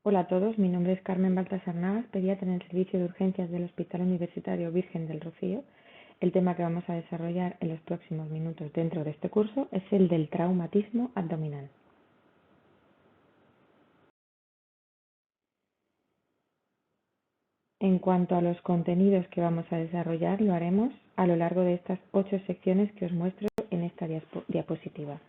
Hola a todos, mi nombre es Carmen Baltasar Navas, pediatra en el Servicio de Urgencias del Hospital Universitario Virgen del Rocío. El tema que vamos a desarrollar en los próximos minutos dentro de este curso es el del traumatismo abdominal. En cuanto a los contenidos que vamos a desarrollar, lo haremos a lo largo de estas 8 secciones que os muestro en esta diapositiva.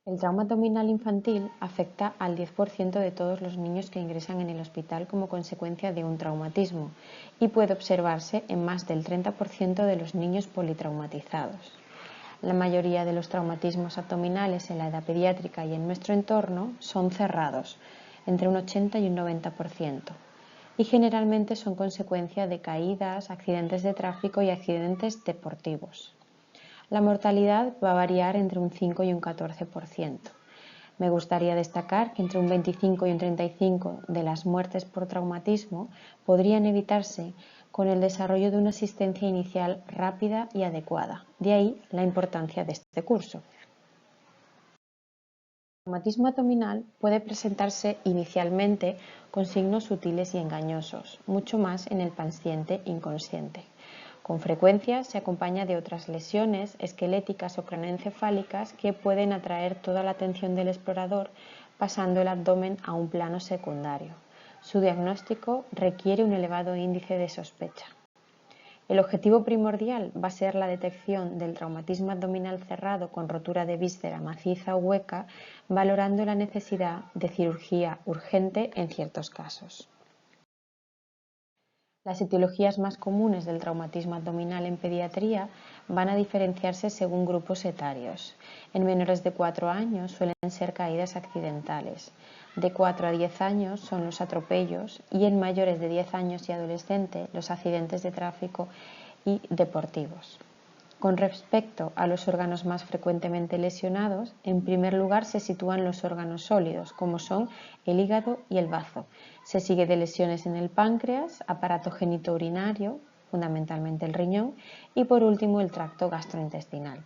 El trauma abdominal infantil afecta al 10% de todos los niños que ingresan en el hospital como consecuencia de un traumatismo y puede observarse en más del 30% de los niños politraumatizados. La mayoría de los traumatismos abdominales en la edad pediátrica y en nuestro entorno son cerrados, entre un 80 y un 90%, y generalmente son consecuencia de caídas, accidentes de tráfico y accidentes deportivos. La mortalidad va a variar entre un 5 y un 14%. Me gustaría destacar que entre un 25 y un 35% de las muertes por traumatismo podrían evitarse con el desarrollo de una asistencia inicial rápida y adecuada. De ahí la importancia de este curso. El traumatismo abdominal puede presentarse inicialmente con signos sutiles y engañosos, mucho más en el paciente inconsciente. Con frecuencia se acompaña de otras lesiones esqueléticas o craneoencefálicas que pueden atraer toda la atención del explorador, pasando el abdomen a un plano secundario. Su diagnóstico requiere un elevado índice de sospecha. El objetivo primordial va a ser la detección del traumatismo abdominal cerrado con rotura de víscera maciza o hueca, valorando la necesidad de cirugía urgente en ciertos casos. Las etiologías más comunes del traumatismo abdominal en pediatría van a diferenciarse según grupos etarios. En menores de 4 años suelen ser caídas accidentales, de 4 a 10 años son los atropellos y en mayores de 10 años y adolescentes los accidentes de tráfico y deportivos. Con respecto a los órganos más frecuentemente lesionados, en primer lugar se sitúan los órganos sólidos, como son el hígado y el bazo. Se sigue de lesiones en el páncreas, aparato genitourinario, fundamentalmente el riñón, y por último el tracto gastrointestinal.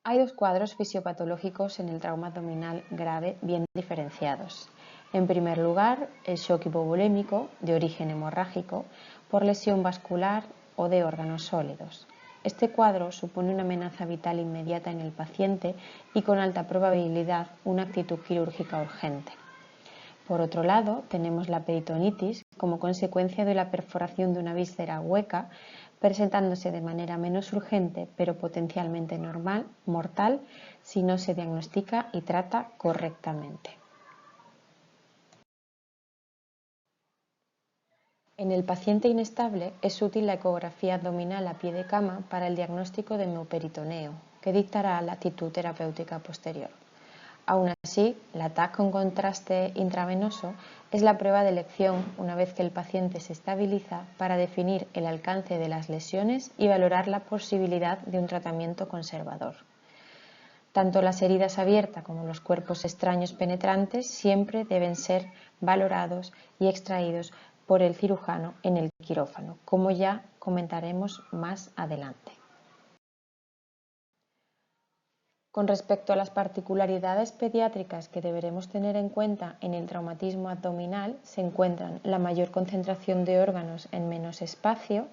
Hay dos cuadros fisiopatológicos en el trauma abdominal grave bien diferenciados. En primer lugar, el shock hipovolémico de origen hemorrágico por lesión vascular o de órganos sólidos. Este cuadro supone una amenaza vital inmediata en el paciente y con alta probabilidad una actitud quirúrgica urgente. Por otro lado, tenemos la peritonitis como consecuencia de la perforación de una víscera hueca, presentándose de manera menos urgente pero potencialmente mortal si no se diagnostica y trata correctamente. En el paciente inestable es útil la ecografía abdominal a pie de cama para el diagnóstico de mioperitoneo, que dictará la actitud terapéutica posterior. Aún así, la TAC con contraste intravenoso es la prueba de elección una vez que el paciente se estabiliza para definir el alcance de las lesiones y valorar la posibilidad de un tratamiento conservador. Tanto las heridas abiertas como los cuerpos extraños penetrantes siempre deben ser valorados y extraídos por el cirujano en el quirófano, como ya comentaremos más adelante. Con respecto a las particularidades pediátricas que deberemos tener en cuenta en el traumatismo abdominal, se encuentran la mayor concentración de órganos en menos espacio,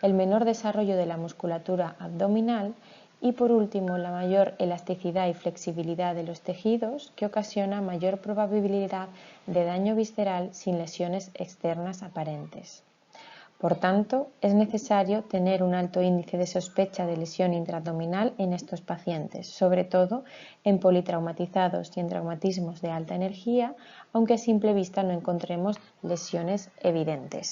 el menor desarrollo de la musculatura abdominal y, por último, la mayor elasticidad y flexibilidad de los tejidos, que ocasiona mayor probabilidad de daño visceral sin lesiones externas aparentes. Por tanto, es necesario tener un alto índice de sospecha de lesión intraabdominal en estos pacientes, sobre todo en politraumatizados y en traumatismos de alta energía, aunque a simple vista no encontremos lesiones evidentes.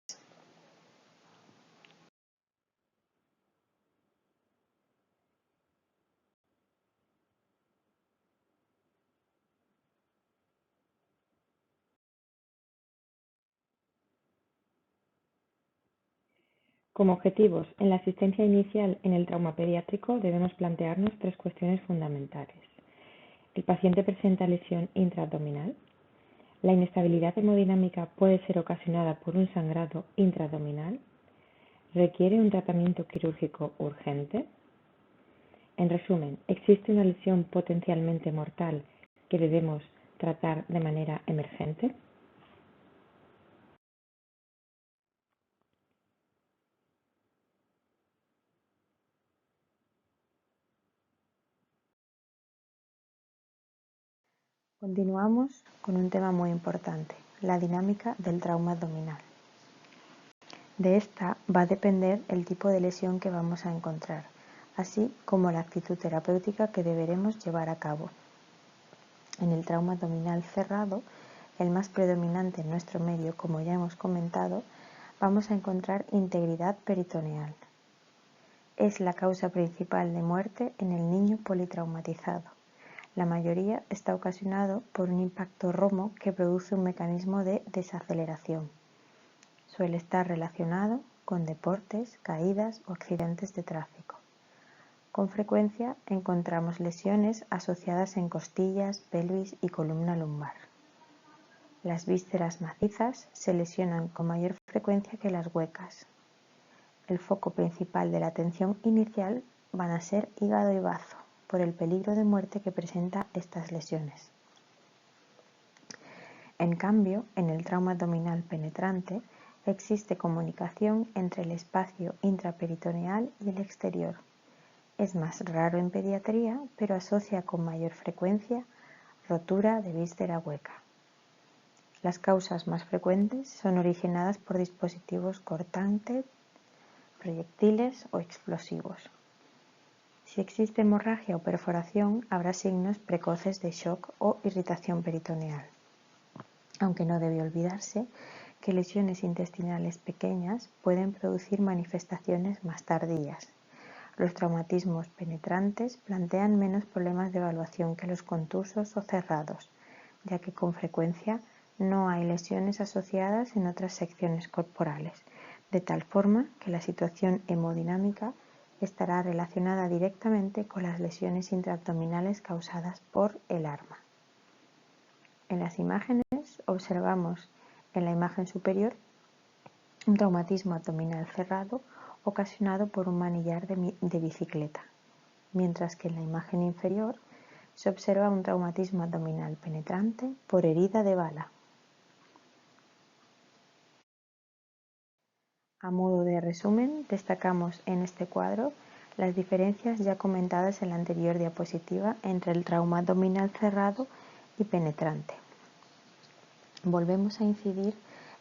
Como objetivos, en la asistencia inicial en el trauma pediátrico debemos plantearnos 3 cuestiones fundamentales. El paciente presenta lesión intraabdominal. La inestabilidad hemodinámica puede ser ocasionada por un sangrado intraabdominal. ¿Requiere un tratamiento quirúrgico urgente? En resumen, ¿existe una lesión potencialmente mortal que debemos tratar de manera emergente? Continuamos con un tema muy importante, la dinámica del trauma abdominal. De esta va a depender el tipo de lesión que vamos a encontrar, así como la actitud terapéutica que deberemos llevar a cabo. En el trauma abdominal cerrado, el más predominante en nuestro medio, como ya hemos comentado, vamos a encontrar integridad peritoneal. Es la causa principal de muerte en el niño politraumatizado. La mayoría está ocasionado por un impacto romo que produce un mecanismo de desaceleración. Suele estar relacionado con deportes, caídas o accidentes de tráfico. Con frecuencia encontramos lesiones asociadas en costillas, pelvis y columna lumbar. Las vísceras macizas se lesionan con mayor frecuencia que las huecas. El foco principal de la atención inicial van a ser hígado y bazo, por el peligro de muerte que presenta estas lesiones. En cambio, en el trauma abdominal penetrante existe comunicación entre el espacio intraperitoneal y el exterior. Es más raro en pediatría, pero asocia con mayor frecuencia rotura de víscera hueca. Las causas más frecuentes son originadas por dispositivos cortantes, proyectiles o explosivos. Si existe hemorragia o perforación, habrá signos precoces de shock o irritación peritoneal. Aunque no debe olvidarse que lesiones intestinales pequeñas pueden producir manifestaciones más tardías. Los traumatismos penetrantes plantean menos problemas de evaluación que los contusos o cerrados, ya que con frecuencia no hay lesiones asociadas en otras secciones corporales, de tal forma que la situación hemodinámica estará relacionada directamente con las lesiones intraabdominales causadas por el arma. En las imágenes observamos en la imagen superior un traumatismo abdominal cerrado ocasionado por un manillar de bicicleta, mientras que en la imagen inferior se observa un traumatismo abdominal penetrante por herida de bala. A modo de resumen, destacamos en este cuadro las diferencias ya comentadas en la anterior diapositiva entre el trauma abdominal cerrado y penetrante. Volvemos a incidir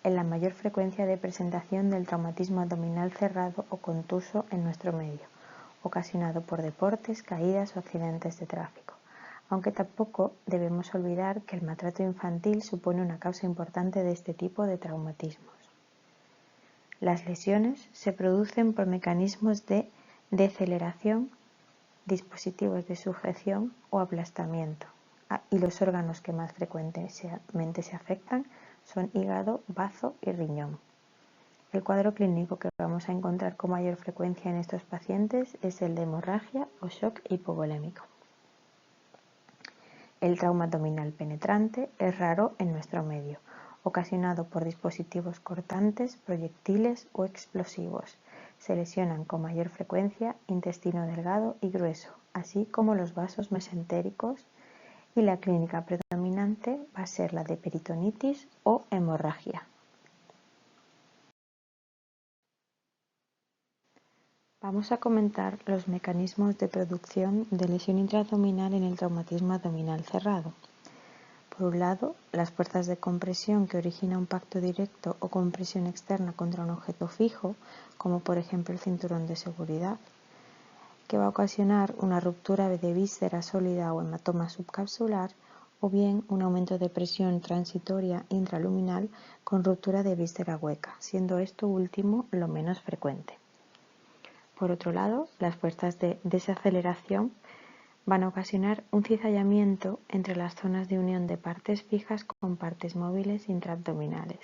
en la mayor frecuencia de presentación del traumatismo abdominal cerrado o contuso en nuestro medio, ocasionado por deportes, caídas o accidentes de tráfico, aunque tampoco debemos olvidar que el maltrato infantil supone una causa importante de este tipo de traumatismos. Las lesiones se producen por mecanismos de deceleración, dispositivos de sujeción o aplastamiento, y los órganos que más frecuentemente se afectan son hígado, bazo y riñón. El cuadro clínico que vamos a encontrar con mayor frecuencia en estos pacientes es el de hemorragia o shock hipovolémico. El trauma abdominal penetrante es raro en nuestro medio, ocasionado por dispositivos cortantes, proyectiles o explosivos. Se lesionan con mayor frecuencia intestino delgado y grueso, así como los vasos mesentéricos, y la clínica predominante va a ser la de peritonitis o hemorragia. Vamos a comentar los mecanismos de producción de lesión intraabdominal en el traumatismo abdominal cerrado. Por un lado, las fuerzas de compresión que origina un pacto directo o compresión externa contra un objeto fijo, como por ejemplo el cinturón de seguridad, que va a ocasionar una ruptura de víscera sólida o hematoma subcapsular, o bien un aumento de presión transitoria intraluminal con ruptura de víscera hueca, siendo esto último lo menos frecuente. Por otro lado, las fuerzas de desaceleración van a ocasionar un cizallamiento entre las zonas de unión de partes fijas con partes móviles intraabdominales,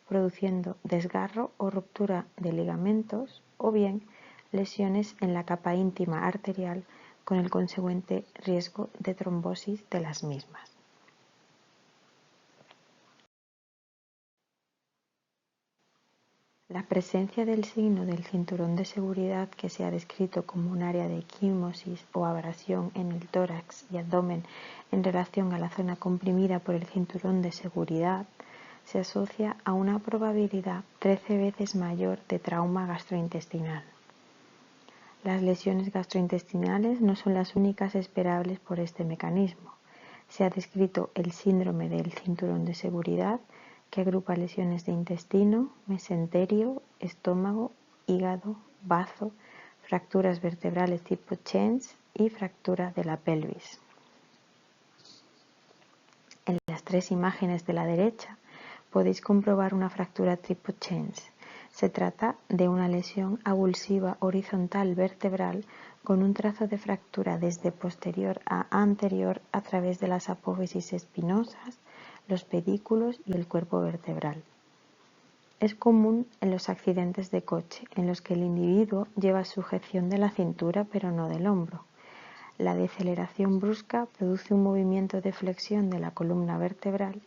produciendo desgarro o ruptura de ligamentos o bien lesiones en la capa íntima arterial con el consecuente riesgo de trombosis de las mismas. La presencia del signo del cinturón de seguridad, que se ha descrito como un área de equimosis o abrasión en el tórax y abdomen en relación a la zona comprimida por el cinturón de seguridad, se asocia a una probabilidad 13 veces mayor de trauma gastrointestinal. Las lesiones gastrointestinales no son las únicas esperables por este mecanismo. Se ha descrito el síndrome del cinturón de seguridad, que agrupa lesiones de intestino, mesenterio, estómago, hígado, bazo, fracturas vertebrales tipo Chance y fractura de la pelvis. En las 3 imágenes de la derecha podéis comprobar una fractura tipo Chance. Se trata de una lesión avulsiva horizontal vertebral con un trazo de fractura desde posterior a anterior a través de las apófisis espinosas, los pedículos y el cuerpo vertebral. Es común en los accidentes de coche, en los que el individuo lleva sujeción de la cintura pero no del hombro. La deceleración brusca produce un movimiento de flexión de la columna vertebral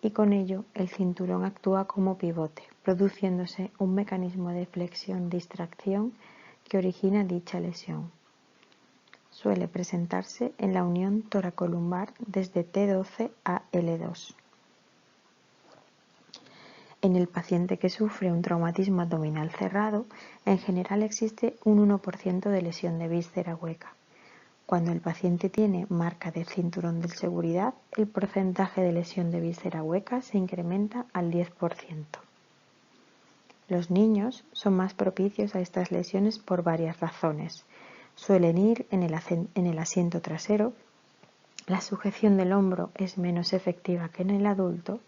y con ello el cinturón actúa como pivote, produciéndose un mecanismo de flexión-distracción que origina dicha lesión. Suele presentarse en la unión toracolumbar desde T12 a L2. En el paciente que sufre un traumatismo abdominal cerrado, en general existe un 1% de lesión de víscera hueca. Cuando el paciente tiene marca de cinturón de seguridad, el porcentaje de lesión de víscera hueca se incrementa al 10%. Los niños son más propicios a estas lesiones por varias razones. Suelen ir en el asiento trasero, la sujeción del hombro es menos efectiva que en el adulto,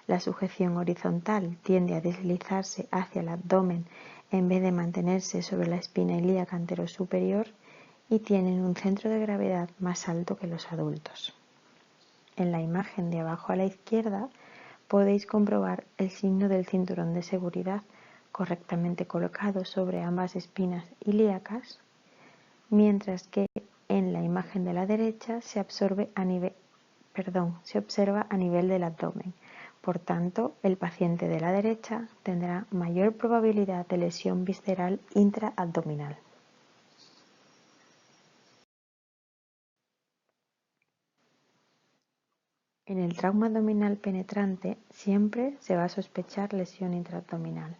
la sujeción horizontal tiende a deslizarse hacia el abdomen en vez de mantenerse sobre la espina ilíaca anterosuperior y tienen un centro de gravedad más alto que los adultos. En la imagen de abajo a la izquierda podéis comprobar el signo del cinturón de seguridad correctamente colocado sobre ambas espinas ilíacas, mientras que en la imagen de la derecha se observa a nivel del abdomen. Por tanto, el paciente de la derecha tendrá mayor probabilidad de lesión visceral intraabdominal. En el trauma abdominal penetrante siempre se va a sospechar lesión intraabdominal.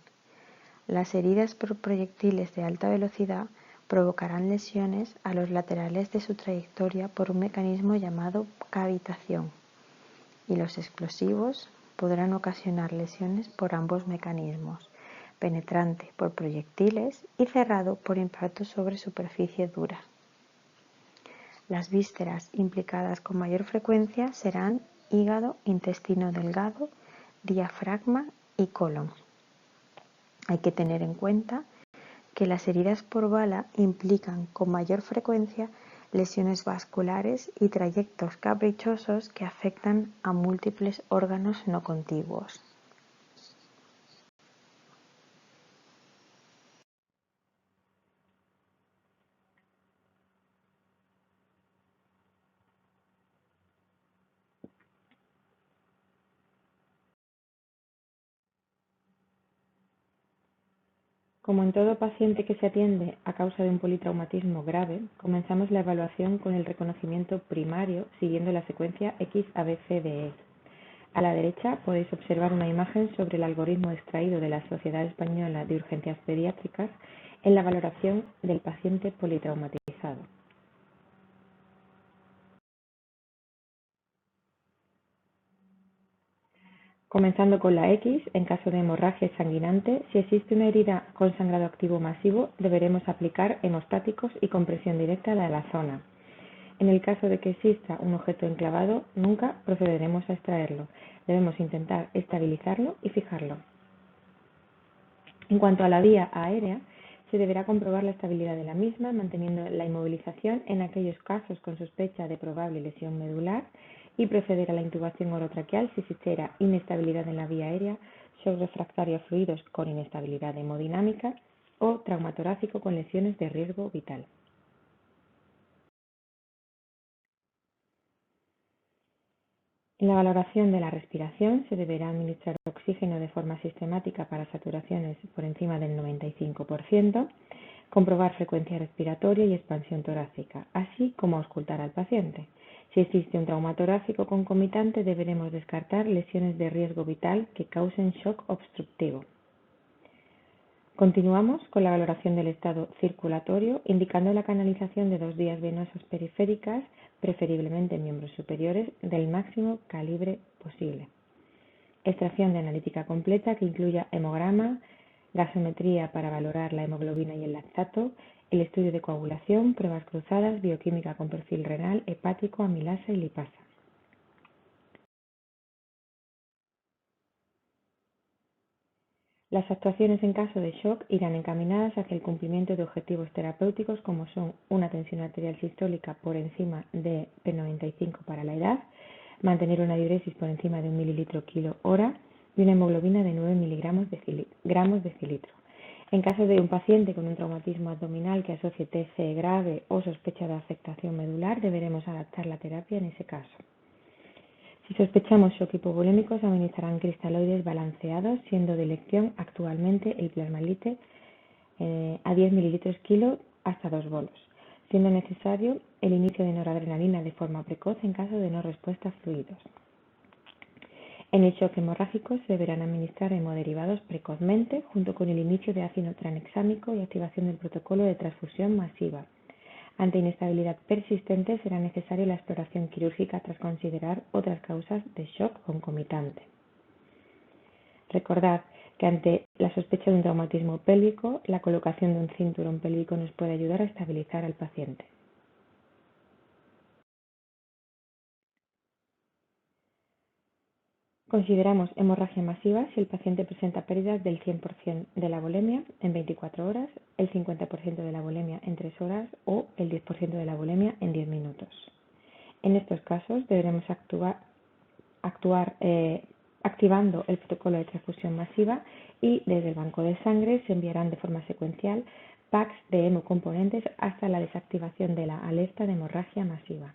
Las heridas por proyectiles de alta velocidad provocarán lesiones a los laterales de su trayectoria por un mecanismo llamado cavitación, y los explosivos podrán ocasionar lesiones por ambos mecanismos, penetrante por proyectiles y cerrado por impacto sobre superficie dura. Las vísceras implicadas con mayor frecuencia serán hígado, intestino delgado, diafragma y colon. Hay que tener en cuenta que las heridas por bala implican con mayor frecuencia lesiones vasculares y trayectos caprichosos que afectan a múltiples órganos no contiguos. Como en todo paciente que se atiende a causa de un politraumatismo grave, comenzamos la evaluación con el reconocimiento primario siguiendo la secuencia XABCDE. A la derecha podéis observar una imagen sobre el algoritmo extraído de la Sociedad Española de Urgencias Pediátricas en la valoración del paciente politraumatizado. Comenzando con la X, en caso de hemorragia sanguinante, si existe una herida con sangrado activo masivo, deberemos aplicar hemostáticos y compresión directa de la zona. En el caso de que exista un objeto enclavado, nunca procederemos a extraerlo. Debemos intentar estabilizarlo y fijarlo. En cuanto a la vía aérea, se deberá comprobar la estabilidad de la misma, manteniendo la inmovilización en aquellos casos con sospecha de probable lesión medular y proceder a la intubación orotraqueal si existiera inestabilidad en la vía aérea, shock refractario a fluidos con inestabilidad hemodinámica o trauma torácico con lesiones de riesgo vital. En la valoración de la respiración se deberá administrar oxígeno de forma sistemática para saturaciones por encima del 95%, comprobar frecuencia respiratoria y expansión torácica, así como auscultar al paciente. Si existe un trauma torácico concomitante, deberemos descartar lesiones de riesgo vital que causen shock obstructivo. Continuamos con la valoración del estado circulatorio, indicando la canalización de 2 vías venosas periféricas, preferiblemente en miembros superiores, del máximo calibre posible. Extracción de analítica completa que incluya hemograma, gasometría para valorar la hemoglobina y el lactato, el estudio de coagulación, pruebas cruzadas, bioquímica con perfil renal, hepático, amilasa y lipasa. Las actuaciones en caso de shock irán encaminadas hacia el cumplimiento de objetivos terapéuticos como son una tensión arterial sistólica por encima de P95 para la edad, mantener una diuresis por encima de 1 mililitro kilo hora y una hemoglobina de 9 gramos decilitro. En caso de un paciente con un traumatismo abdominal que asocie TCE grave o sospecha de afectación medular, deberemos adaptar la terapia en ese caso. Si sospechamos shock hipovolémico, se administrarán cristaloides balanceados, siendo de elección actualmente el plasmalite a 10 mililitros kilo hasta 2 bolos, siendo necesario el inicio de noradrenalina de forma precoz en caso de no respuesta a fluidos. En el shock hemorrágico se deberán administrar hemoderivados precozmente, junto con el inicio de ácido tranexámico y activación del protocolo de transfusión masiva. Ante inestabilidad persistente será necesaria la exploración quirúrgica tras considerar otras causas de shock concomitante. Recordad que ante la sospecha de un traumatismo pélvico, la colocación de un cinturón pélvico nos puede ayudar a estabilizar al paciente. Consideramos hemorragia masiva si el paciente presenta pérdidas del 100% de la volemia en 24 horas, el 50% de la volemia en 3 horas o el 10% de la volemia en 10 minutos. En estos casos deberemos actuar activando el protocolo de transfusión masiva y desde el banco de sangre se enviarán de forma secuencial packs de hemocomponentes hasta la desactivación de la alerta de hemorragia masiva.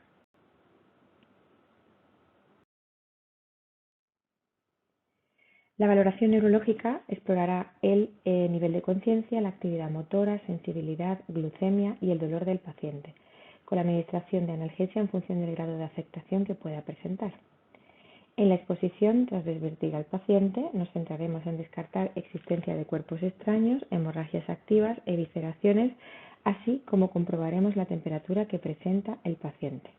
La valoración neurológica explorará el nivel de conciencia, la actividad motora, sensibilidad, glucemia y el dolor del paciente, con la administración de analgesia en función del grado de afectación que pueda presentar. En la exposición, tras desvertir al paciente, nos centraremos en descartar existencia de cuerpos extraños, hemorragias activas, evisceraciones, así como comprobaremos la temperatura que presenta el paciente.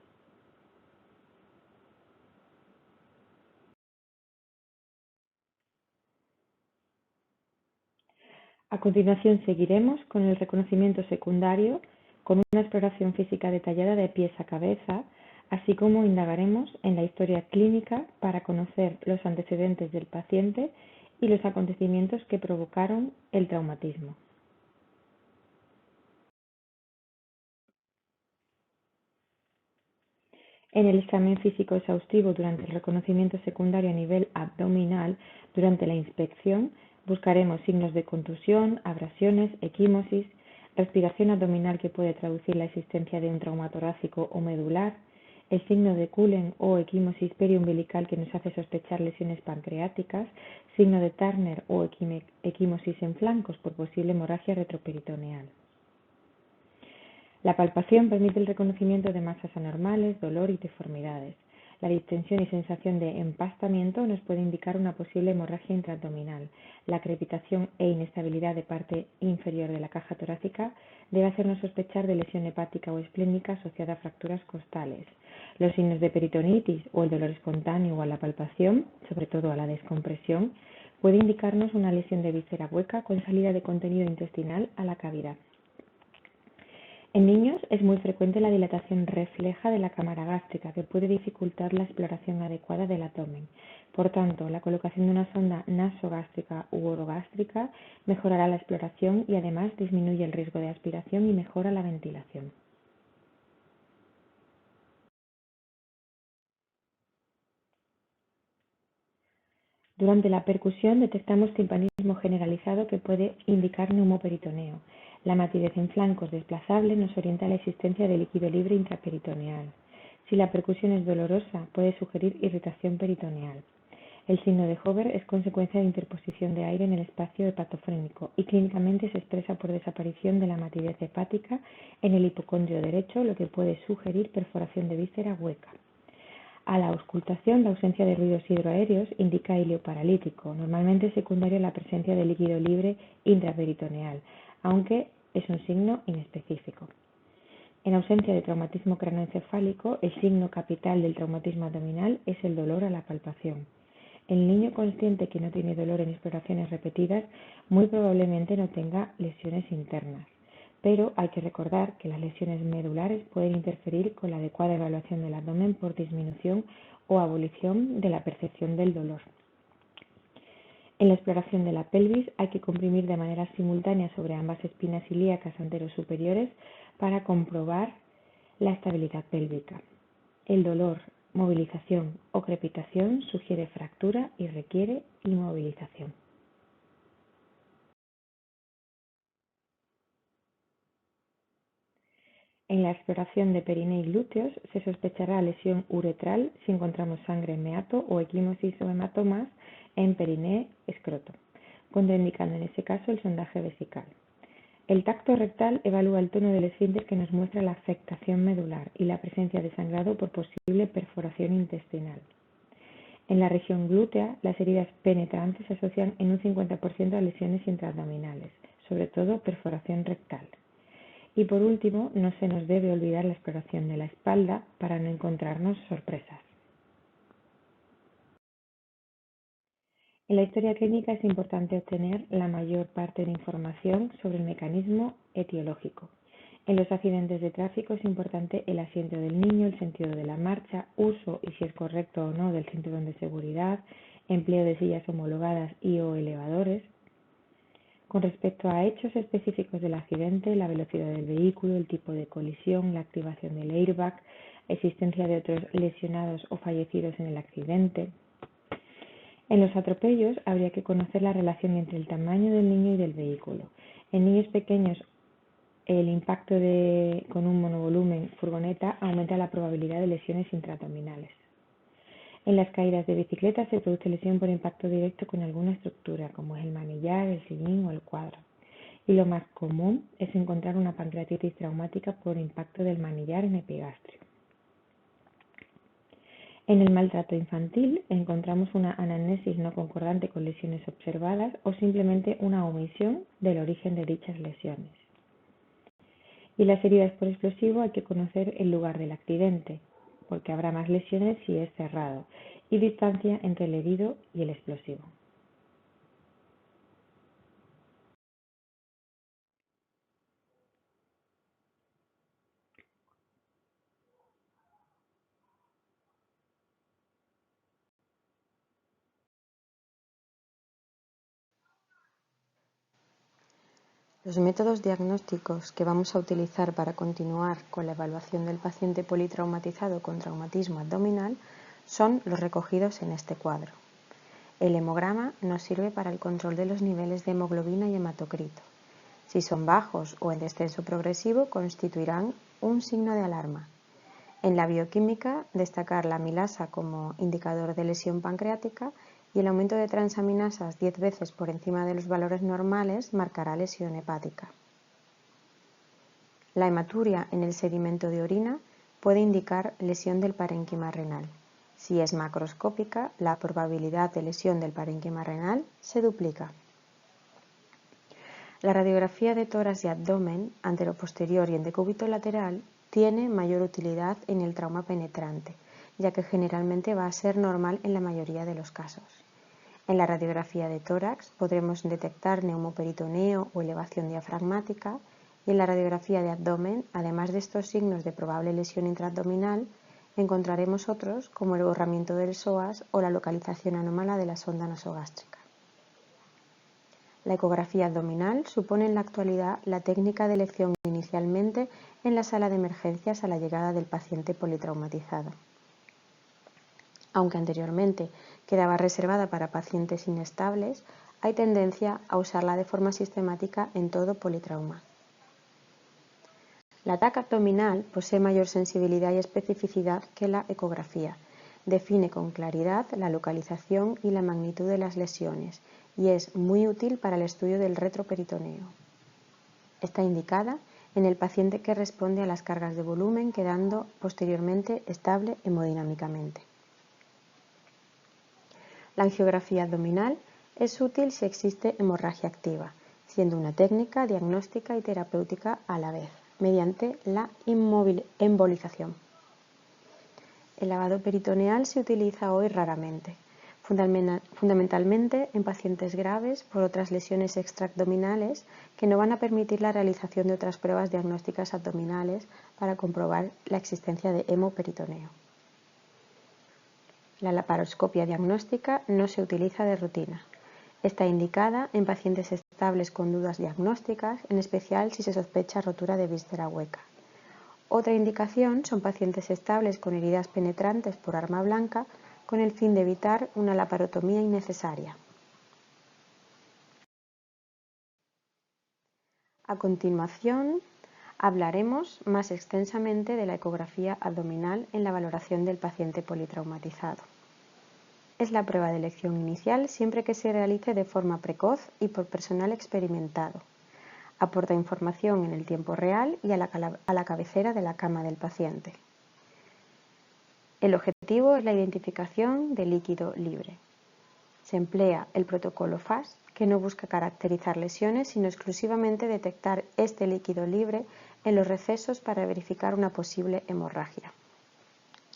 A continuación seguiremos con el reconocimiento secundario con una exploración física detallada de pies a cabeza, así como indagaremos en la historia clínica para conocer los antecedentes del paciente y los acontecimientos que provocaron el traumatismo. En el examen físico exhaustivo durante el reconocimiento secundario a nivel abdominal, durante la inspección, buscaremos signos de contusión, abrasiones, equimosis, respiración abdominal que puede traducir la existencia de un trauma torácico o medular, el signo de Cullen o equimosis periumbilical que nos hace sospechar lesiones pancreáticas, signo de Turner o equimosis en flancos por posible hemorragia retroperitoneal. La palpación permite el reconocimiento de masas anormales, dolor y deformidades. La distensión y sensación de empastamiento nos puede indicar una posible hemorragia intraabdominal. La crepitación e inestabilidad de parte inferior de la caja torácica debe hacernos sospechar de lesión hepática o esplénica asociada a fracturas costales. Los signos de peritonitis o el dolor espontáneo o a la palpación, sobre todo a la descompresión, puede indicarnos una lesión de víscera hueca con salida de contenido intestinal a la cavidad. En niños es muy frecuente la dilatación refleja de la cámara gástrica, que puede dificultar la exploración adecuada del abdomen. Por tanto, la colocación de una sonda nasogástrica u orogástrica mejorará la exploración y además disminuye el riesgo de aspiración y mejora la ventilación. Durante la percusión detectamos timpanismo generalizado que puede indicar neumoperitoneo. La matidez en flancos desplazable nos orienta a la existencia de líquido libre intraperitoneal. Si la percusión es dolorosa, puede sugerir irritación peritoneal. El signo de Hover es consecuencia de interposición de aire en el espacio hepatofrénico y clínicamente se expresa por desaparición de la matidez hepática en el hipocondrio derecho, lo que puede sugerir perforación de víscera hueca. A la auscultación, la ausencia de ruidos hidroaéreos indica hilio paralítico, normalmente secundario a la presencia de líquido libre intraperitoneal, aunque es un signo inespecífico. En ausencia de traumatismo craneoencefálico, el signo capital del traumatismo abdominal es el dolor a la palpación. El niño consciente que no tiene dolor en exploraciones repetidas muy probablemente no tenga lesiones internas, pero hay que recordar que las lesiones medulares pueden interferir con la adecuada evaluación del abdomen por disminución o abolición de la percepción del dolor. En la exploración de la pelvis hay que comprimir de manera simultánea sobre ambas espinas ilíacas anterosuperiores para comprobar la estabilidad pélvica. El dolor, movilización o crepitación sugiere fractura y requiere inmovilización. En la exploración de perineo y glúteos se sospechará lesión uretral si encontramos sangre en meato o equimosis o hematomas en perineo escroto, contraindicando en ese caso el sondaje vesical. El tacto rectal evalúa el tono del esfínter que nos muestra la afectación medular y la presencia de sangrado por posible perforación intestinal. En la región glútea, las heridas penetrantes se asocian en un 50% a lesiones intraabdominales, sobre todo perforación rectal. Y por último, no se nos debe olvidar la exploración de la espalda para no encontrarnos sorpresas. En la historia clínica es importante obtener la mayor parte de información sobre el mecanismo etiológico. En los accidentes de tráfico es importante el asiento del niño, el sentido de la marcha, uso y si es correcto o no del cinturón de seguridad, empleo de sillas homologadas y o elevadores. Con respecto a hechos específicos del accidente, la velocidad del vehículo, el tipo de colisión, la activación del airbag, existencia de otros lesionados o fallecidos en el accidente. En los atropellos habría que conocer la relación entre el tamaño del niño y del vehículo. En niños pequeños, el impacto con un monovolumen furgoneta aumenta la probabilidad de lesiones intraabdominales. En las caídas de bicicleta se produce lesión por impacto directo con alguna estructura, como es el manillar, el sillín o el cuadro. Y lo más común es encontrar una pancreatitis traumática por impacto del manillar en epigastrio. En el maltrato infantil encontramos una anamnesis no concordante con lesiones observadas o simplemente una omisión del origen de dichas lesiones. Y las heridas por explosivo hay que conocer el lugar del accidente, porque habrá más lesiones si es cerrado, y distancia entre el herido y el explosivo. Los métodos diagnósticos que vamos a utilizar para continuar con la evaluación del paciente politraumatizado con traumatismo abdominal son los recogidos en este cuadro. El hemograma nos sirve para el control de los niveles de hemoglobina y hematocrito. Si son bajos o en descenso progresivo, constituirán un signo de alarma. En la bioquímica, destacar la amilasa como indicador de lesión pancreática y el aumento de transaminasas 10 veces por encima de los valores normales marcará lesión hepática. La hematuria en el sedimento de orina puede indicar lesión del parénquima renal. Si es macroscópica, la probabilidad de lesión del parénquima renal se duplica. La radiografía de tórax y abdomen, anteroposterior y en decúbito lateral, tiene mayor utilidad en el trauma penetrante, ya que generalmente va a ser normal en la mayoría de los casos. En la radiografía de tórax podremos detectar neumoperitoneo o elevación diafragmática y en la radiografía de abdomen, además de estos signos de probable lesión intraabdominal, encontraremos otros como el borramiento del psoas o la localización anómala de la sonda nasogástrica. La ecografía abdominal supone en la actualidad la técnica de elección inicialmente en la sala de emergencias a la llegada del paciente politraumatizado. Aunque anteriormente quedaba reservada para pacientes inestables, hay tendencia a usarla de forma sistemática en todo politrauma. La TAC abdominal posee mayor sensibilidad y especificidad que la ecografía. Define con claridad la localización y la magnitud de las lesiones y es muy útil para el estudio del retroperitoneo. Está indicada en el paciente que responde a las cargas de volumen, quedando posteriormente estable hemodinámicamente. La angiografía abdominal es útil si existe hemorragia activa, siendo una técnica diagnóstica y terapéutica a la vez, mediante la embolización. El lavado peritoneal se utiliza hoy raramente, fundamentalmente en pacientes graves por otras lesiones extraabdominales que no van a permitir la realización de otras pruebas diagnósticas abdominales para comprobar la existencia de hemoperitoneo. La laparoscopia diagnóstica no se utiliza de rutina. Está indicada en pacientes estables con dudas diagnósticas, en especial si se sospecha rotura de víscera hueca. Otra indicación son pacientes estables con heridas penetrantes por arma blanca con el fin de evitar una laparotomía innecesaria. A continuación, hablaremos más extensamente de la ecografía abdominal en la valoración del paciente politraumatizado. Es la prueba de elección inicial siempre que se realice de forma precoz y por personal experimentado. Aporta información en el tiempo real y a la cabecera de la cama del paciente. El objetivo es la identificación de líquido libre. Se emplea el protocolo FAST, que no busca caracterizar lesiones, sino exclusivamente detectar este líquido libre en los recesos para verificar una posible hemorragia.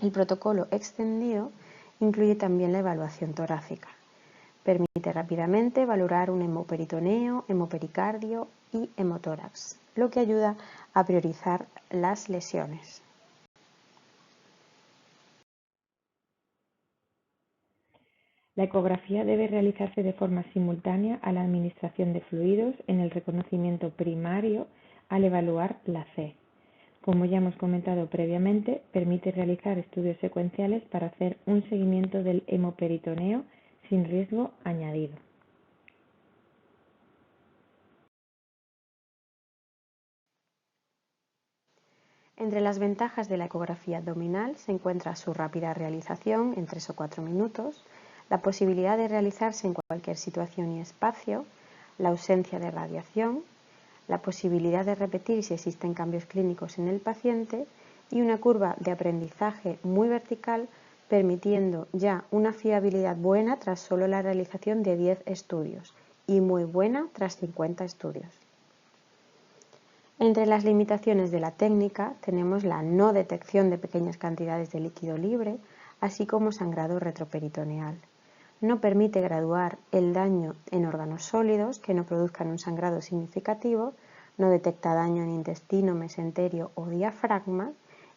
El protocolo extendido incluye también la evaluación torácica. Permite rápidamente valorar un hemoperitoneo, hemopericardio y hemotórax, lo que ayuda a priorizar las lesiones. La ecografía debe realizarse de forma simultánea a la administración de fluidos en el reconocimiento primario al evaluar la C. Como ya hemos comentado previamente, permite realizar estudios secuenciales para hacer un seguimiento del hemoperitoneo sin riesgo añadido. Entre las ventajas de la ecografía abdominal se encuentra su rápida realización en 3 o 4 minutos, la posibilidad de realizarse en cualquier situación y espacio, la ausencia de radiación, la posibilidad de repetir si existen cambios clínicos en el paciente y una curva de aprendizaje muy vertical, permitiendo ya una fiabilidad buena tras solo la realización de 10 estudios y muy buena tras 50 estudios. Entre las limitaciones de la técnica tenemos la no detección de pequeñas cantidades de líquido libre, así como sangrado retroperitoneal. No permite graduar el daño en órganos sólidos que no produzcan un sangrado significativo, no detecta daño en intestino, mesenterio o diafragma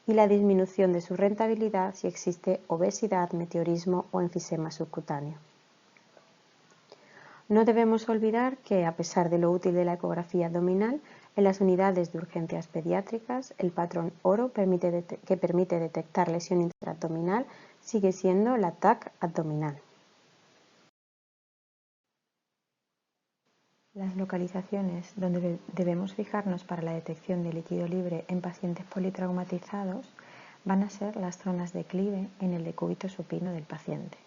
y la disminución de su rentabilidad si existe obesidad, meteorismo o enfisema subcutáneo. No debemos olvidar que, a pesar de lo útil de la ecografía abdominal, en las unidades de urgencias pediátricas, el patrón oro que permite detectar lesión intraabdominal sigue siendo la TAC abdominal. Las localizaciones donde debemos fijarnos para la detección de líquido libre en pacientes politraumatizados van a ser las zonas de clive en el decúbito supino del paciente,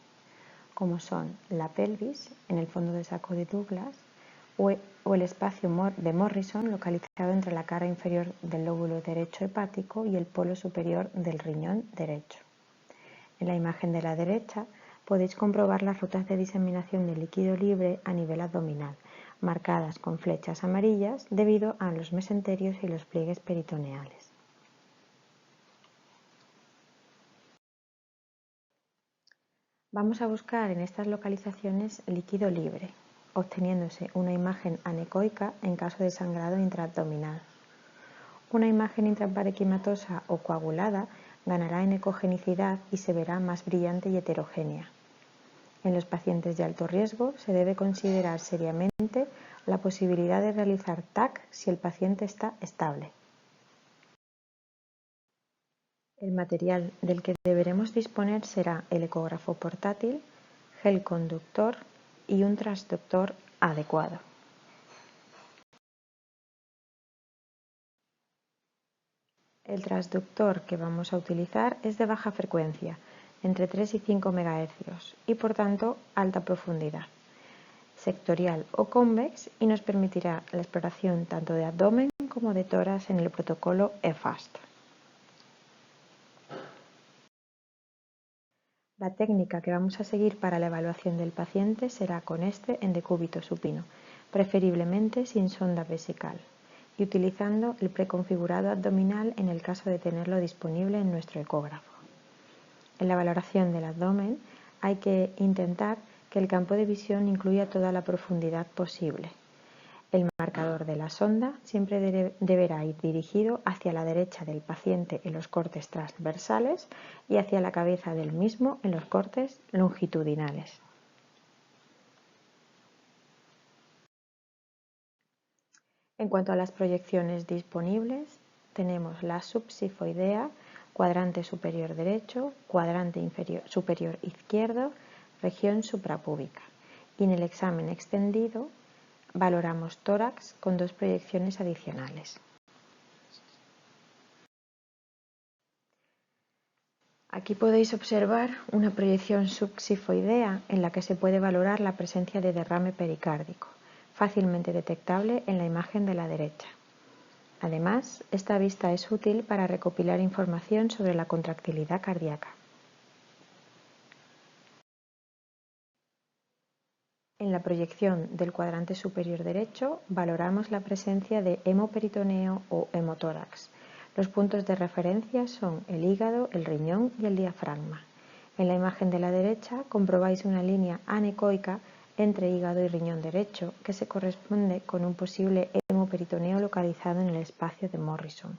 como son la pelvis, en el fondo del saco de Douglas, o el espacio de Morrison localizado entre la cara inferior del lóbulo derecho hepático y el polo superior del riñón derecho. En la imagen de la derecha podéis comprobar las rutas de diseminación de líquido libre a nivel abdominal, marcadas con flechas amarillas debido a los mesenterios y los pliegues peritoneales. Vamos a buscar en estas localizaciones líquido libre, obteniéndose una imagen anecoica en caso de sangrado intraabdominal. Una imagen intraparenquimatosa o coagulada ganará en ecogenicidad y se verá más brillante y heterogénea. En los pacientes de alto riesgo se debe considerar seriamente la posibilidad de realizar TAC si el paciente está estable. El material del que deberemos disponer será el ecógrafo portátil, gel conductor y un transductor adecuado. El transductor que vamos a utilizar es de baja frecuencia, entre 3 y 5 MHz, y por tanto alta profundidad, sectorial o convex, y nos permitirá la exploración tanto de abdomen como de tórax en el protocolo EFAST. La técnica que vamos a seguir para la evaluación del paciente será con este en decúbito supino, preferiblemente sin sonda vesical, y utilizando el preconfigurado abdominal en el caso de tenerlo disponible en nuestro ecógrafo. En la valoración del abdomen hay que intentar que el campo de visión incluya toda la profundidad posible. El marcador de la sonda siempre deberá ir dirigido hacia la derecha del paciente en los cortes transversales y hacia la cabeza del mismo en los cortes longitudinales. En cuanto a las proyecciones disponibles, tenemos la subsifoidea, cuadrante superior derecho, cuadrante superior izquierdo, región suprapúbica. Y en el examen extendido valoramos tórax con 2 proyecciones adicionales. Aquí podéis observar una proyección subsifoidea en la que se puede valorar la presencia de derrame pericárdico, fácilmente detectable en la imagen de la derecha. Además, esta vista es útil para recopilar información sobre la contractilidad cardíaca. En la proyección del cuadrante superior derecho valoramos la presencia de hemoperitoneo o hemotórax. Los puntos de referencia son el hígado, el riñón y el diafragma. En la imagen de la derecha comprobáis una línea anecoica entre hígado y riñón derecho que se corresponde con un posible hemoperitoneo localizado en el espacio de Morrison.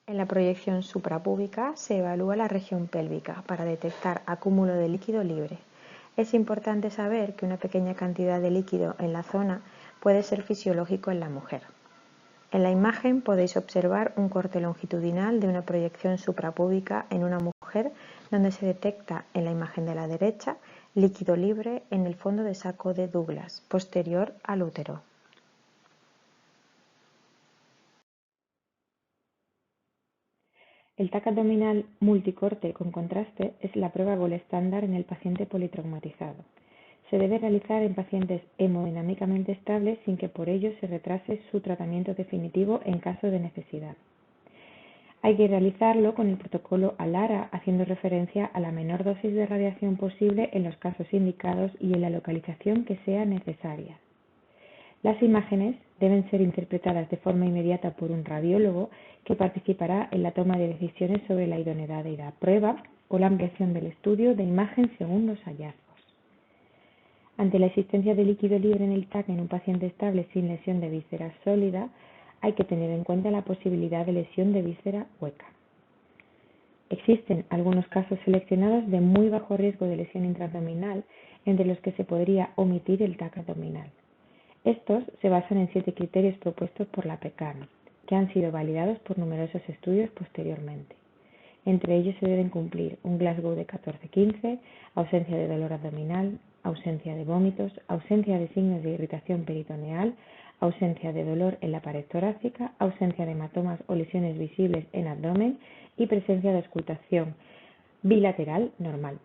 En la proyección suprapúbica se evalúa la región pélvica para detectar acúmulo de líquido libre. Es importante saber que una pequeña cantidad de líquido en la zona puede ser fisiológico en la mujer. En la imagen podéis observar un corte longitudinal de una proyección suprapúbica en una mujer donde se detecta en la imagen de la derecha líquido libre en el fondo de saco de Douglas, posterior al útero. El TAC abdominal multicorte con contraste es la prueba gold estándar en el paciente politraumatizado. Se debe realizar en pacientes hemodinámicamente estables sin que por ello se retrase su tratamiento definitivo en caso de necesidad. Hay que realizarlo con el protocolo ALARA, haciendo referencia a la menor dosis de radiación posible en los casos indicados y en la localización que sea necesaria. Las imágenes deben ser interpretadas de forma inmediata por un radiólogo que participará en la toma de decisiones sobre la idoneidad de la prueba o la ampliación del estudio de imagen según los hallazgos. Ante la existencia de líquido libre en el TAC en un paciente estable sin lesión de víscera sólida, hay que tener en cuenta la posibilidad de lesión de víscera hueca. Existen algunos casos seleccionados de muy bajo riesgo de lesión intraabdominal, entre los que se podría omitir el TAC abdominal. Estos se basan en 7 criterios propuestos por la PECAN, que han sido validados por numerosos estudios posteriormente. Entre ellos se deben cumplir un Glasgow de 14-15, ausencia de dolor abdominal, ausencia de vómitos, ausencia de signos de irritación peritoneal, ausencia de dolor en la pared torácica, ausencia de hematomas o lesiones visibles en abdomen y presencia de auscultación bilateral normal.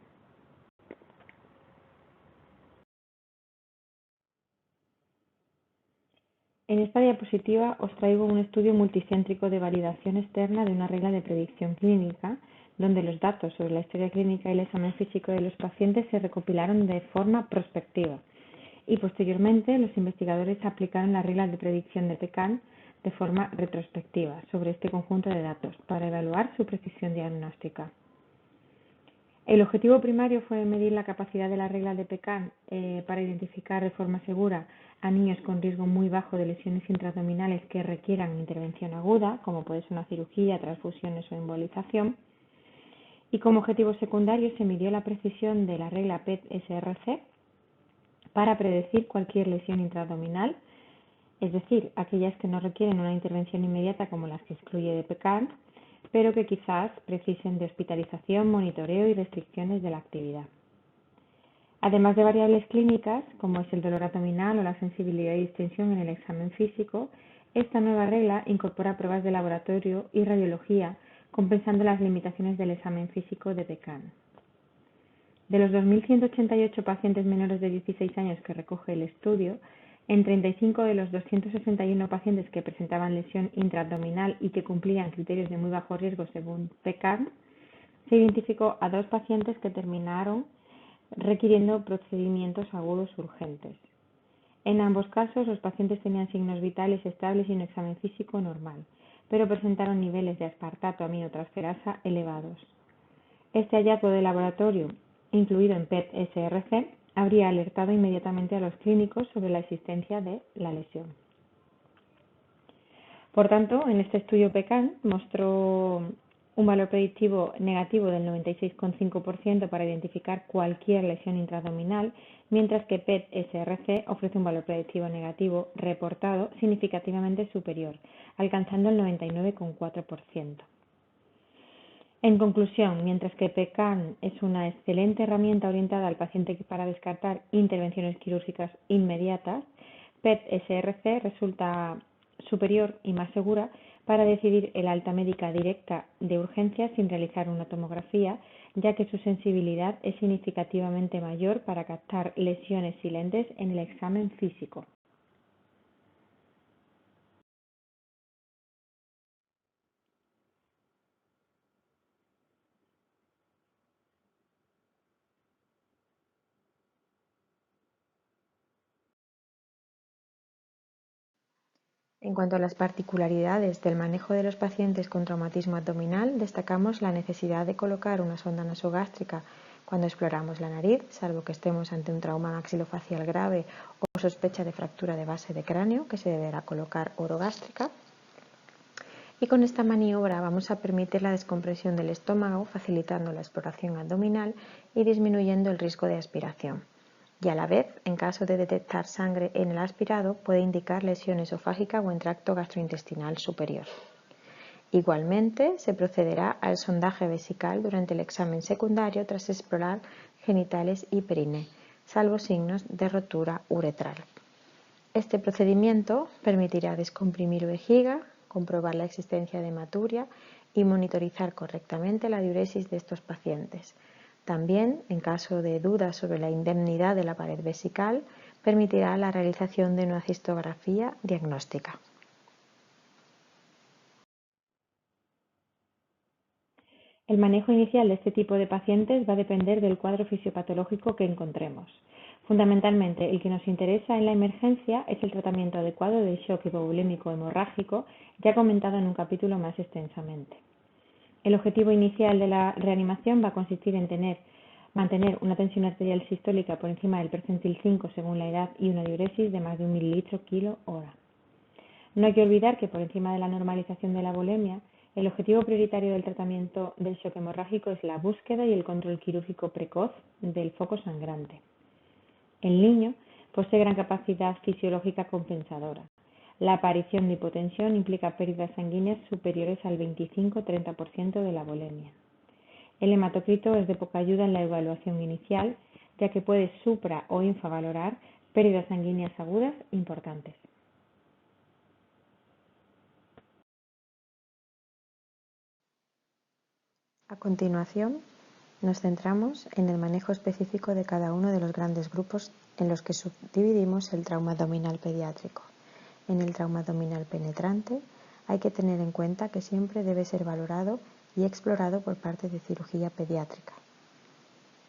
En esta diapositiva os traigo un estudio multicéntrico de validación externa de una regla de predicción clínica, donde los datos sobre la historia clínica y el examen físico de los pacientes se recopilaron de forma prospectiva y posteriormente los investigadores aplicaron la regla de predicción de PECAN de forma retrospectiva sobre este conjunto de datos para evaluar su precisión diagnóstica. El objetivo primario fue medir la capacidad de la regla de PECAN para identificar de forma segura a niños con riesgo muy bajo de lesiones intraabdominales que requieran intervención aguda, como puede ser una cirugía, transfusiones o embolización. Y como objetivo secundario se midió la precisión de la regla PET-SRC para predecir cualquier lesión intraabdominal, es decir, aquellas que no requieren una intervención inmediata como las que excluye de PECAN, pero que quizás precisen de hospitalización, monitoreo y restricciones de la actividad. Además de variables clínicas, como es el dolor abdominal o la sensibilidad y distensión en el examen físico, esta nueva regla incorpora pruebas de laboratorio y radiología, compensando las limitaciones del examen físico de PECAN. De los 2.188 pacientes menores de 16 años que recoge el estudio, en 35 de los 261 pacientes que presentaban lesión intraabdominal y que cumplían criterios de muy bajo riesgo según PECAN, se identificó a 2 pacientes que terminaron requiriendo procedimientos agudos urgentes. En ambos casos, los pacientes tenían signos vitales estables y un examen físico normal, pero presentaron niveles de aspartato aminotransferasa elevados. Este hallazgo de laboratorio, incluido en PET-SRC, habría alertado inmediatamente a los clínicos sobre la existencia de la lesión. Por tanto, en este estudio PECAN mostró un valor predictivo negativo del 96,5% para identificar cualquier lesión intraabdominal, mientras que PET-SRC ofrece un valor predictivo negativo reportado significativamente superior, alcanzando el 99,4%. En conclusión, mientras que PECAN es una excelente herramienta orientada al paciente para descartar intervenciones quirúrgicas inmediatas, PET-SRC resulta superior y más segura para decidir el alta médica directa de urgencias sin realizar una tomografía, ya que su sensibilidad es significativamente mayor para captar lesiones silentes en el examen físico. En cuanto a las particularidades del manejo de los pacientes con traumatismo abdominal, destacamos la necesidad de colocar una sonda nasogástrica cuando exploramos la nariz, salvo que estemos ante un trauma maxilofacial grave o sospecha de fractura de base de cráneo, que se deberá colocar orogástrica. Y con esta maniobra vamos a permitir la descompresión del estómago, facilitando la exploración abdominal y disminuyendo el riesgo de aspiración. Y a la vez, en caso de detectar sangre en el aspirado, puede indicar lesión esofágica o en tracto gastrointestinal superior. Igualmente, se procederá al sondaje vesical durante el examen secundario tras explorar genitales y perine, salvo signos de rotura uretral. Este procedimiento permitirá descomprimir vejiga, comprobar la existencia de hematuria y monitorizar correctamente la diuresis de estos pacientes. También, en caso de dudas sobre la indemnidad de la pared vesical, permitirá la realización de una cistografía diagnóstica. El manejo inicial de este tipo de pacientes va a depender del cuadro fisiopatológico que encontremos. Fundamentalmente, el que nos interesa en la emergencia es el tratamiento adecuado del shock hipovolémico hemorrágico, ya comentado en un capítulo más extensamente. El objetivo inicial de la reanimación va a consistir en mantener una tensión arterial sistólica por encima del percentil 5 según la edad y una diuresis de más de 1 mililitro kilo hora. No hay que olvidar que por encima de la normalización de la volemia, el objetivo prioritario del tratamiento del shock hemorrágico es la búsqueda y el control quirúrgico precoz del foco sangrante. El niño posee gran capacidad fisiológica compensadora. La aparición de hipotensión implica pérdidas sanguíneas superiores al 25-30% de la volemia. El hematocrito es de poca ayuda en la evaluación inicial, ya que puede supra- o infravalorar pérdidas sanguíneas agudas importantes. A continuación, nos centramos en el manejo específico de cada uno de los grandes grupos en los que subdividimos el trauma abdominal pediátrico. En el trauma abdominal penetrante hay que tener en cuenta que siempre debe ser valorado y explorado por parte de cirugía pediátrica.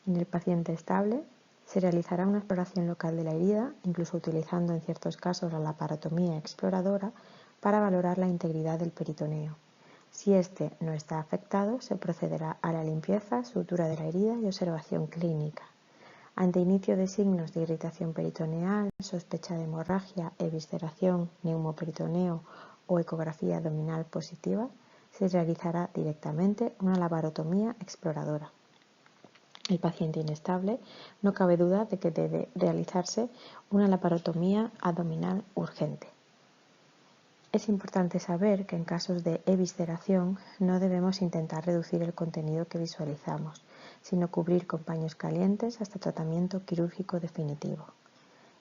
En el paciente estable se realizará una exploración local de la herida, incluso utilizando en ciertos casos la laparotomía exploradora para valorar la integridad del peritoneo. Si éste no está afectado, se procederá a la limpieza, sutura de la herida y observación clínica. Ante inicio de signos de irritación peritoneal, sospecha de hemorragia, evisceración, neumoperitoneo o ecografía abdominal positiva, se realizará directamente una laparotomía exploradora. El paciente inestable, no cabe duda de que debe realizarse una laparotomía abdominal urgente. Es importante saber que en casos de evisceración no debemos intentar reducir el contenido que visualizamos, sino cubrir con paños calientes hasta tratamiento quirúrgico definitivo.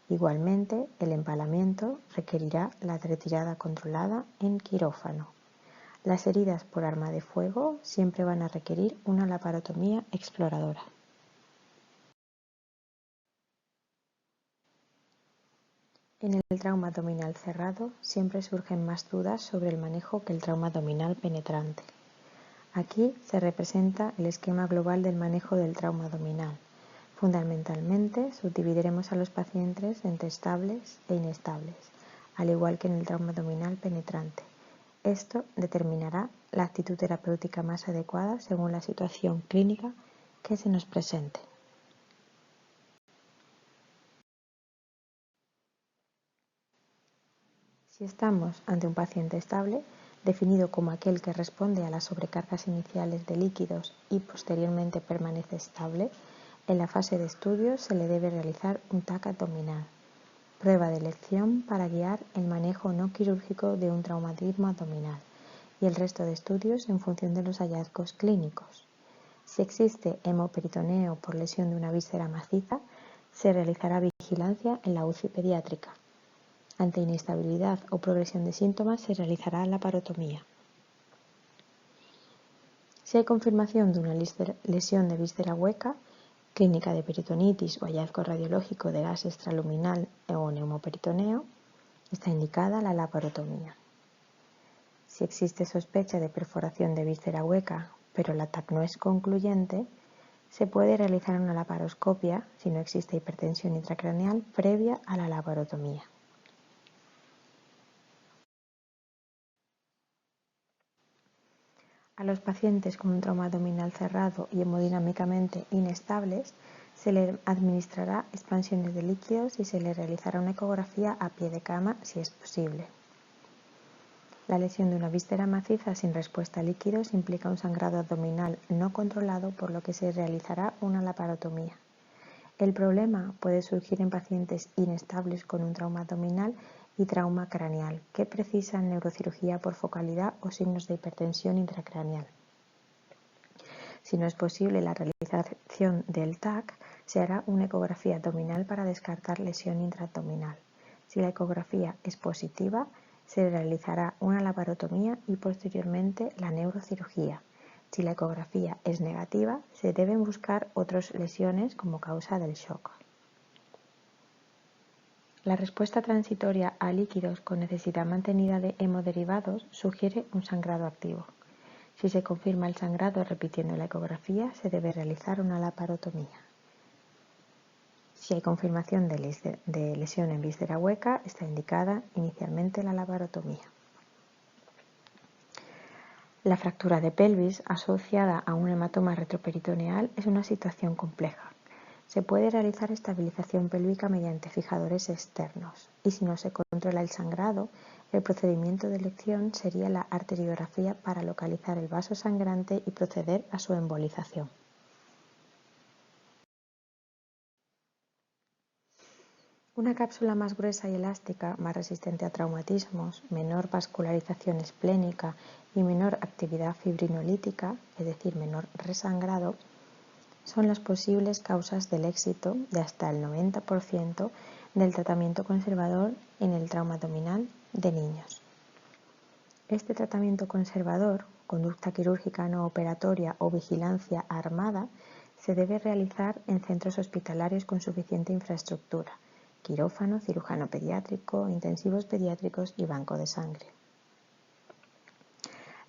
Igualmente, el empalamiento requerirá la retirada controlada en quirófano. Las heridas por arma de fuego siempre van a requerir una laparotomía exploradora. En el trauma abdominal cerrado siempre surgen más dudas sobre el manejo que el trauma abdominal penetrante. Aquí se representa el esquema global del manejo del trauma abdominal. Fundamentalmente, subdividiremos a los pacientes entre estables e inestables, al igual que en el trauma abdominal penetrante. Esto determinará la actitud terapéutica más adecuada según la situación clínica que se nos presente. Si estamos ante un paciente estable, definido como aquel que responde a las sobrecargas iniciales de líquidos y posteriormente permanece estable, en la fase de estudio se le debe realizar un TAC abdominal, prueba de elección para guiar el manejo no quirúrgico de un traumatismo abdominal, y el resto de estudios en función de los hallazgos clínicos. Si existe hemoperitoneo por lesión de una víscera maciza, se realizará vigilancia en la UCI pediátrica. Ante inestabilidad o progresión de síntomas, se realizará laparotomía. Si hay confirmación de una lesión de víscera hueca, clínica de peritonitis o hallazgo radiológico de gas extraluminal o neumoperitoneo, está indicada la laparotomía. Si existe sospecha de perforación de víscera hueca, pero la TAC no es concluyente, se puede realizar una laparoscopia si no existe hipertensión intracraneal previa a la laparotomía. A los pacientes con un trauma abdominal cerrado y hemodinámicamente inestables se les administrará expansiones de líquidos y se les realizará una ecografía a pie de cama si es posible. La lesión de una víscera maciza sin respuesta a líquidos implica un sangrado abdominal no controlado, por lo que se realizará una laparotomía. El problema puede surgir en pacientes inestables con un trauma abdominal y trauma craneal, que precisan neurocirugía por focalidad o signos de hipertensión intracraneal. Si no es posible la realización del TAC, se hará una ecografía abdominal para descartar lesión intraabdominal. Si la ecografía es positiva, se realizará una laparotomía y posteriormente la neurocirugía. Si la ecografía es negativa, se deben buscar otras lesiones como causa del shock. La respuesta transitoria a líquidos con necesidad mantenida de hemoderivados sugiere un sangrado activo. Si se confirma el sangrado repitiendo la ecografía, se debe realizar una laparotomía. Si hay confirmación de lesión en víscera hueca, está indicada inicialmente la laparotomía. La fractura de pelvis asociada a un hematoma retroperitoneal es una situación compleja. Se puede realizar estabilización pélvica mediante fijadores externos y si no se controla el sangrado, el procedimiento de elección sería la arteriografía para localizar el vaso sangrante y proceder a su embolización. Una cápsula más gruesa y elástica, más resistente a traumatismos, menor vascularización esplénica y menor actividad fibrinolítica, es decir, menor resangrado, son las posibles causas del éxito de hasta el 90% del tratamiento conservador en el trauma abdominal de niños. Este tratamiento conservador, conducta quirúrgica no operatoria o vigilancia armada, se debe realizar en centros hospitalarios con suficiente infraestructura, quirófano, cirujano pediátrico, intensivos pediátricos y banco de sangre.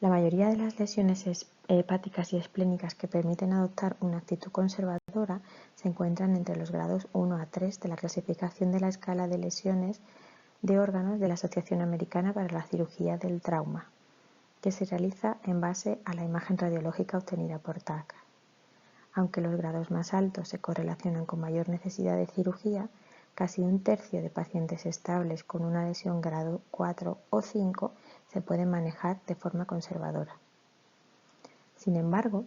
La mayoría de las lesiones hepáticas y esplénicas que permiten adoptar una actitud conservadora se encuentran entre los grados 1 a 3 de la clasificación de la escala de lesiones de órganos de la Asociación Americana para la Cirugía del Trauma, que se realiza en base a la imagen radiológica obtenida por TAC. Aunque los grados más altos se correlacionan con mayor necesidad de cirugía, casi un tercio de pacientes estables con una lesión grado 4 o 5 se pueden manejar de forma conservadora. Sin embargo,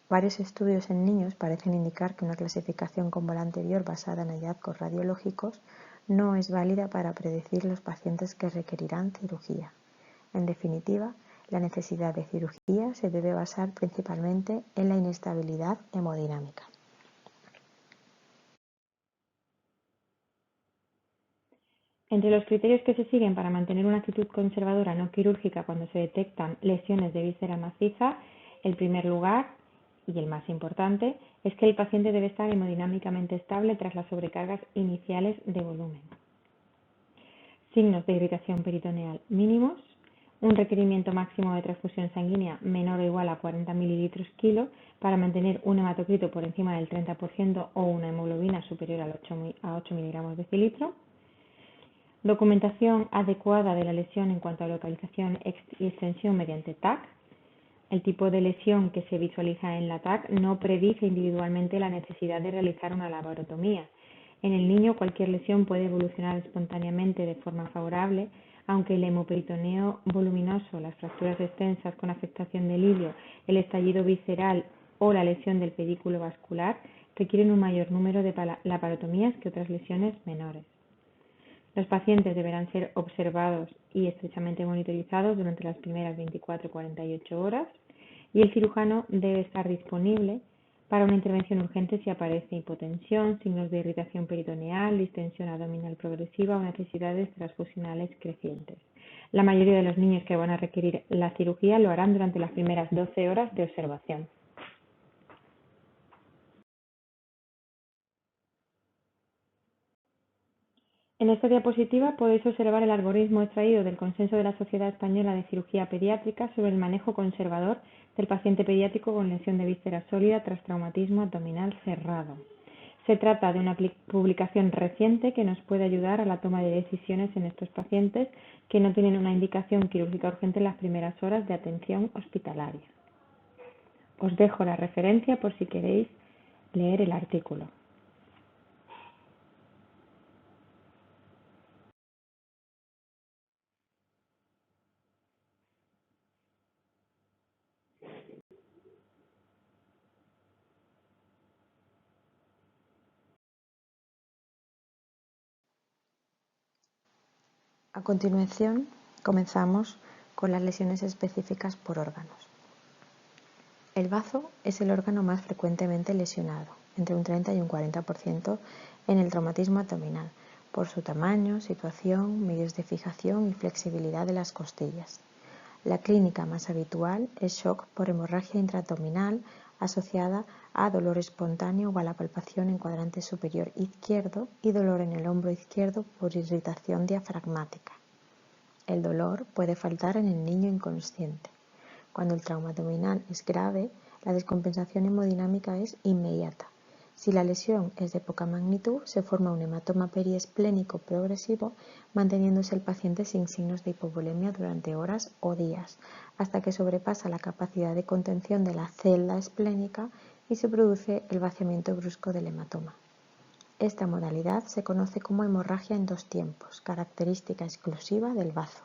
varios estudios en niños parecen indicar que una clasificación como la anterior basada en hallazgos radiológicos no es válida para predecir los pacientes que requerirán cirugía. En definitiva, la necesidad de cirugía se debe basar principalmente en la inestabilidad hemodinámica. Entre los criterios que se siguen para mantener una actitud conservadora no quirúrgica cuando se detectan lesiones de víscera maciza, el primer lugar, y el más importante, es que el paciente debe estar hemodinámicamente estable tras las sobrecargas iniciales de volumen. Signos de irritación peritoneal mínimos, un requerimiento máximo de transfusión sanguínea menor o igual a 40 ml/kg para mantener un hematocrito por encima del 30% o una hemoglobina superior a 8 mg/dl. Documentación adecuada de la lesión en cuanto a localización y extensión mediante TAC. El tipo de lesión que se visualiza en la TAC no predice individualmente la necesidad de realizar una laparotomía. En el niño, cualquier lesión puede evolucionar espontáneamente de forma favorable, aunque el hemoperitoneo voluminoso, las fracturas extensas con afectación del ilio, el estallido visceral o la lesión del pedículo vascular requieren un mayor número de laparotomías que otras lesiones menores. Los pacientes deberán ser observados y estrechamente monitorizados durante las primeras 24-48 horas y el cirujano debe estar disponible para una intervención urgente si aparece hipotensión, signos de irritación peritoneal, distensión abdominal progresiva o necesidades transfusionales crecientes. La mayoría de los niños que van a requerir la cirugía lo harán durante las primeras 12 horas de observación. En esta diapositiva podéis observar el algoritmo extraído del Consenso de la Sociedad Española de Cirugía Pediátrica sobre el manejo conservador del paciente pediátrico con lesión de víscera sólida tras traumatismo abdominal cerrado. Se trata de una publicación reciente que nos puede ayudar a la toma de decisiones en estos pacientes que no tienen una indicación quirúrgica urgente en las primeras horas de atención hospitalaria. Os dejo la referencia por si queréis leer el artículo. A continuación, comenzamos con las lesiones específicas por órganos. El bazo es el órgano más frecuentemente lesionado, entre un 30 y un 40% en el traumatismo abdominal, por su tamaño, situación, medios de fijación y flexibilidad de las costillas. La clínica más habitual es shock por hemorragia intraabdominal asociada a dolor espontáneo o a la palpación en cuadrante superior izquierdo y dolor en el hombro izquierdo por irritación diafragmática. El dolor puede faltar en el niño inconsciente. Cuando el trauma abdominal es grave, la descompensación hemodinámica es inmediata. Si la lesión es de poca magnitud, se forma un hematoma periesplénico progresivo, manteniéndose el paciente sin signos de hipovolemia durante horas o días, hasta que sobrepasa la capacidad de contención de la celda esplénica y se produce el vaciamiento brusco del hematoma. Esta modalidad se conoce como hemorragia en dos tiempos, característica exclusiva del bazo.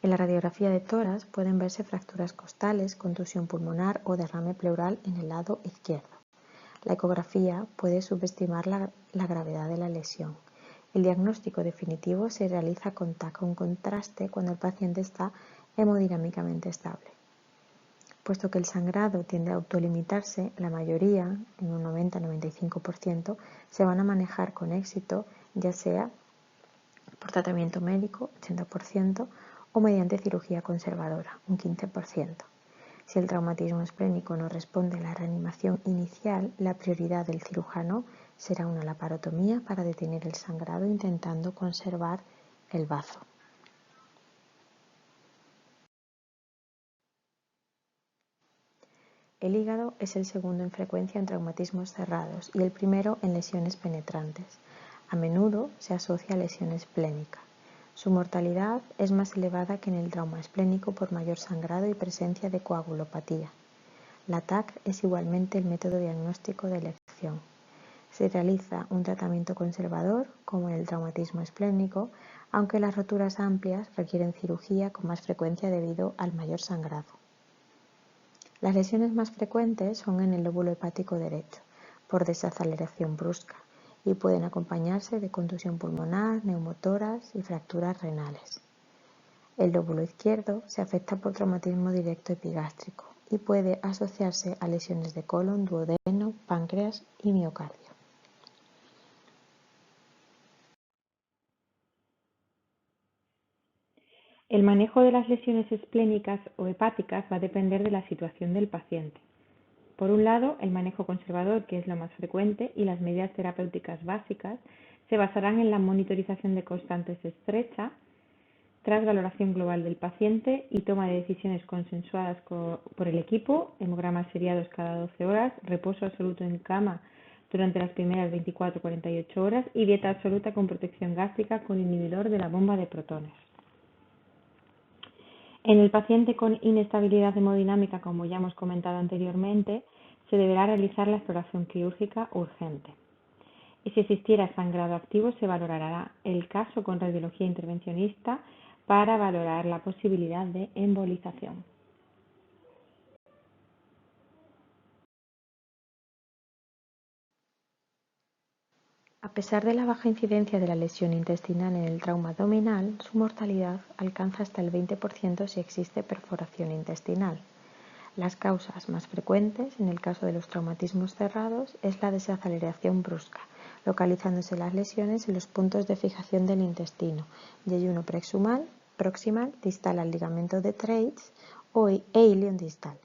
En la radiografía de tórax pueden verse fracturas costales, contusión pulmonar o derrame pleural en el lado izquierdo. La ecografía puede subestimar la gravedad de la lesión. El diagnóstico definitivo se realiza con TAC con contraste cuando el paciente está hemodinámicamente estable. Puesto que el sangrado tiende a autolimitarse, la mayoría, en un 90-95%, se van a manejar con éxito, ya sea por tratamiento médico, 80%, o mediante cirugía conservadora, un 15%. Si el traumatismo esplénico no responde a la reanimación inicial, la prioridad del cirujano será una laparotomía para detener el sangrado intentando conservar el bazo. El hígado es el segundo en frecuencia en traumatismos cerrados y el primero en lesiones penetrantes. A menudo se asocia a lesión esplénica. Su mortalidad es más elevada que en el trauma esplénico por mayor sangrado y presencia de coagulopatía. La TAC es igualmente el método diagnóstico de elección. Se realiza un tratamiento conservador, como en el traumatismo esplénico, aunque las roturas amplias requieren cirugía con más frecuencia debido al mayor sangrado. Las lesiones más frecuentes son en el lóbulo hepático derecho, por desaceleración brusca, y pueden acompañarse de contusión pulmonar, neumotórax y fracturas renales. El lóbulo izquierdo se afecta por traumatismo directo epigástrico y puede asociarse a lesiones de colon, duodeno, páncreas y miocardio. El manejo de las lesiones esplénicas o hepáticas va a depender de la situación del paciente. Por un lado, el manejo conservador, que es lo más frecuente, y las medidas terapéuticas básicas se basarán en la monitorización de constantes estrecha, tras valoración global del paciente y toma de decisiones consensuadas por el equipo, hemogramas seriados cada 12 horas, reposo absoluto en cama durante las primeras 24-48 horas y dieta absoluta con protección gástrica con inhibidor de la bomba de protones. En el paciente con inestabilidad hemodinámica, como ya hemos comentado anteriormente, se deberá realizar la exploración quirúrgica urgente. Y si existiera sangrado activo, se valorará el caso con radiología intervencionista para valorar la posibilidad de embolización. A pesar de la baja incidencia de la lesión intestinal en el trauma abdominal, su mortalidad alcanza hasta el 20% si existe perforación intestinal. Las causas más frecuentes, en el caso de los traumatismos cerrados, es la desaceleración brusca, localizándose las lesiones en los puntos de fijación del intestino, yeyuno proximal, distal al ligamento de Treitz e ilion distal.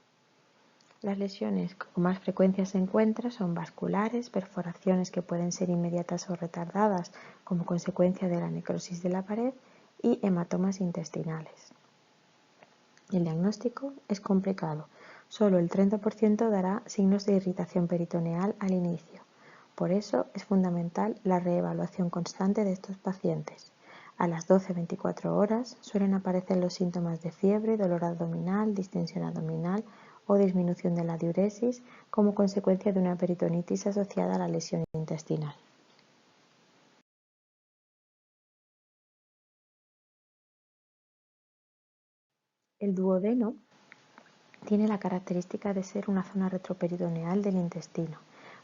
Las lesiones que con más frecuencia se encuentran son vasculares, perforaciones que pueden ser inmediatas o retardadas como consecuencia de la necrosis de la pared y hematomas intestinales. El diagnóstico es complicado. Solo el 30% dará signos de irritación peritoneal al inicio. Por eso es fundamental la reevaluación constante de estos pacientes. A las 12-24 horas suelen aparecer los síntomas de fiebre, dolor abdominal, distensión abdominal o disminución de la diuresis como consecuencia de una peritonitis asociada a la lesión intestinal. El duodeno tiene la característica de ser una zona retroperitoneal del intestino,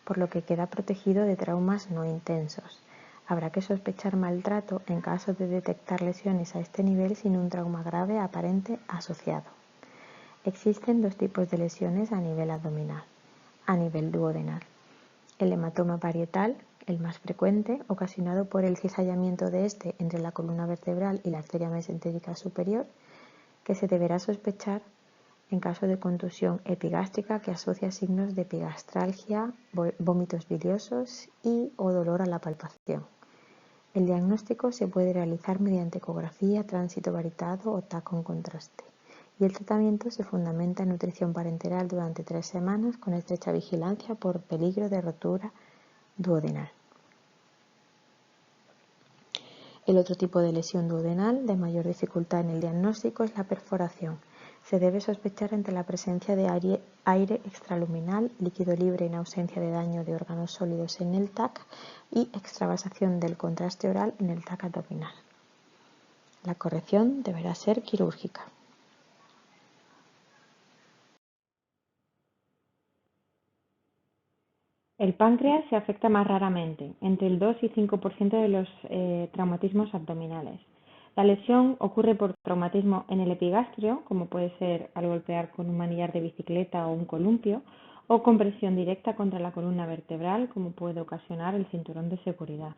por lo que queda protegido de traumas no intensos. Habrá que sospechar maltrato en caso de detectar lesiones a este nivel sin un trauma grave aparente asociado. Existen dos tipos de lesiones a nivel abdominal, a nivel duodenal. El hematoma parietal, el más frecuente, ocasionado por el cizallamiento de este entre la columna vertebral y la arteria mesentérica superior, que se deberá sospechar en caso de contusión epigástrica que asocia signos de epigastralgia, vómitos biliosos y o dolor a la palpación. El diagnóstico se puede realizar mediante ecografía, tránsito varitado o TAC con contraste. Y el tratamiento se fundamenta en nutrición parenteral durante 3 semanas con estrecha vigilancia por peligro de rotura duodenal. El otro tipo de lesión duodenal de mayor dificultad en el diagnóstico es la perforación. Se debe sospechar ante la presencia de aire extraluminal, líquido libre en ausencia de daño de órganos sólidos en el TAC y extravasación del contraste oral en el TAC abdominal. La corrección deberá ser quirúrgica. El páncreas se afecta más raramente, entre el 2 y 5% de los traumatismos abdominales. La lesión ocurre por traumatismo en el epigastrio, como puede ser al golpear con un manillar de bicicleta o un columpio, o con presión directa contra la columna vertebral, como puede ocasionar el cinturón de seguridad.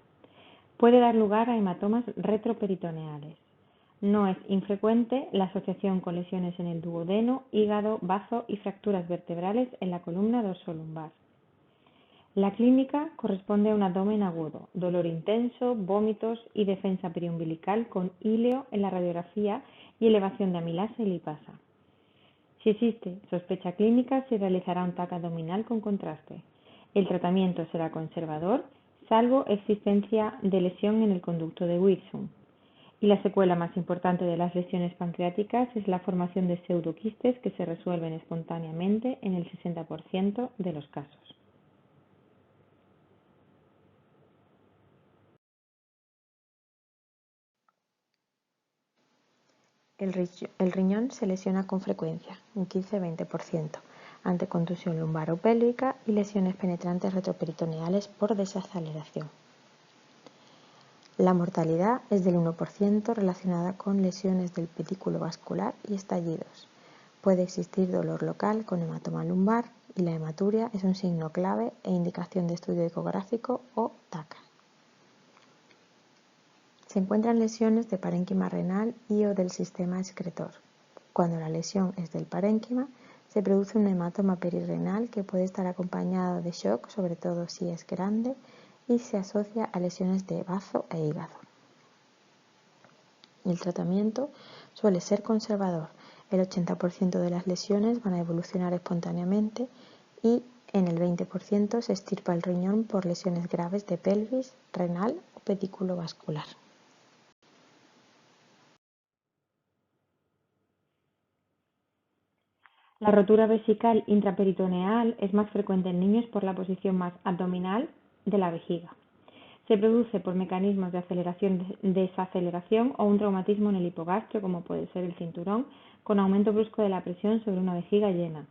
Puede dar lugar a hematomas retroperitoneales. No es infrecuente la asociación con lesiones en el duodeno, hígado, bazo y fracturas vertebrales en la columna dorsolumbar. La clínica corresponde a un abdomen agudo, dolor intenso, vómitos y defensa periumbilical con íleo en la radiografía y elevación de amilasa y lipasa. Si existe sospecha clínica, se realizará un TAC abdominal con contraste. El tratamiento será conservador, salvo existencia de lesión en el conducto de Wilson. Y la secuela más importante de las lesiones pancreáticas es la formación de pseudoquistes que se resuelven espontáneamente en el 60% de los casos. El riñón se lesiona con frecuencia, un 15-20%, ante contusión lumbaro-pélvica y lesiones penetrantes retroperitoneales por desaceleración. La mortalidad es del 1% relacionada con lesiones del pedículo vascular y estallidos. Puede existir dolor local con hematoma lumbar y la hematuria es un signo clave e indicación de estudio ecográfico o TAC. Se encuentran lesiones de parénquima renal y o del sistema excretor. Cuando la lesión es del parénquima, se produce un hematoma perirrenal que puede estar acompañado de shock, sobre todo si es grande, y se asocia a lesiones de bazo e hígado. El tratamiento suele ser conservador. El 80% de las lesiones van a evolucionar espontáneamente y en el 20% se extirpa el riñón por lesiones graves de pelvis, renal o pedículo vascular. La rotura vesical intraperitoneal es más frecuente en niños por la posición más abdominal de la vejiga. Se produce por mecanismos de aceleración-desaceleración o un traumatismo en el hipogastrio, como puede ser el cinturón, con aumento brusco de la presión sobre una vejiga llena.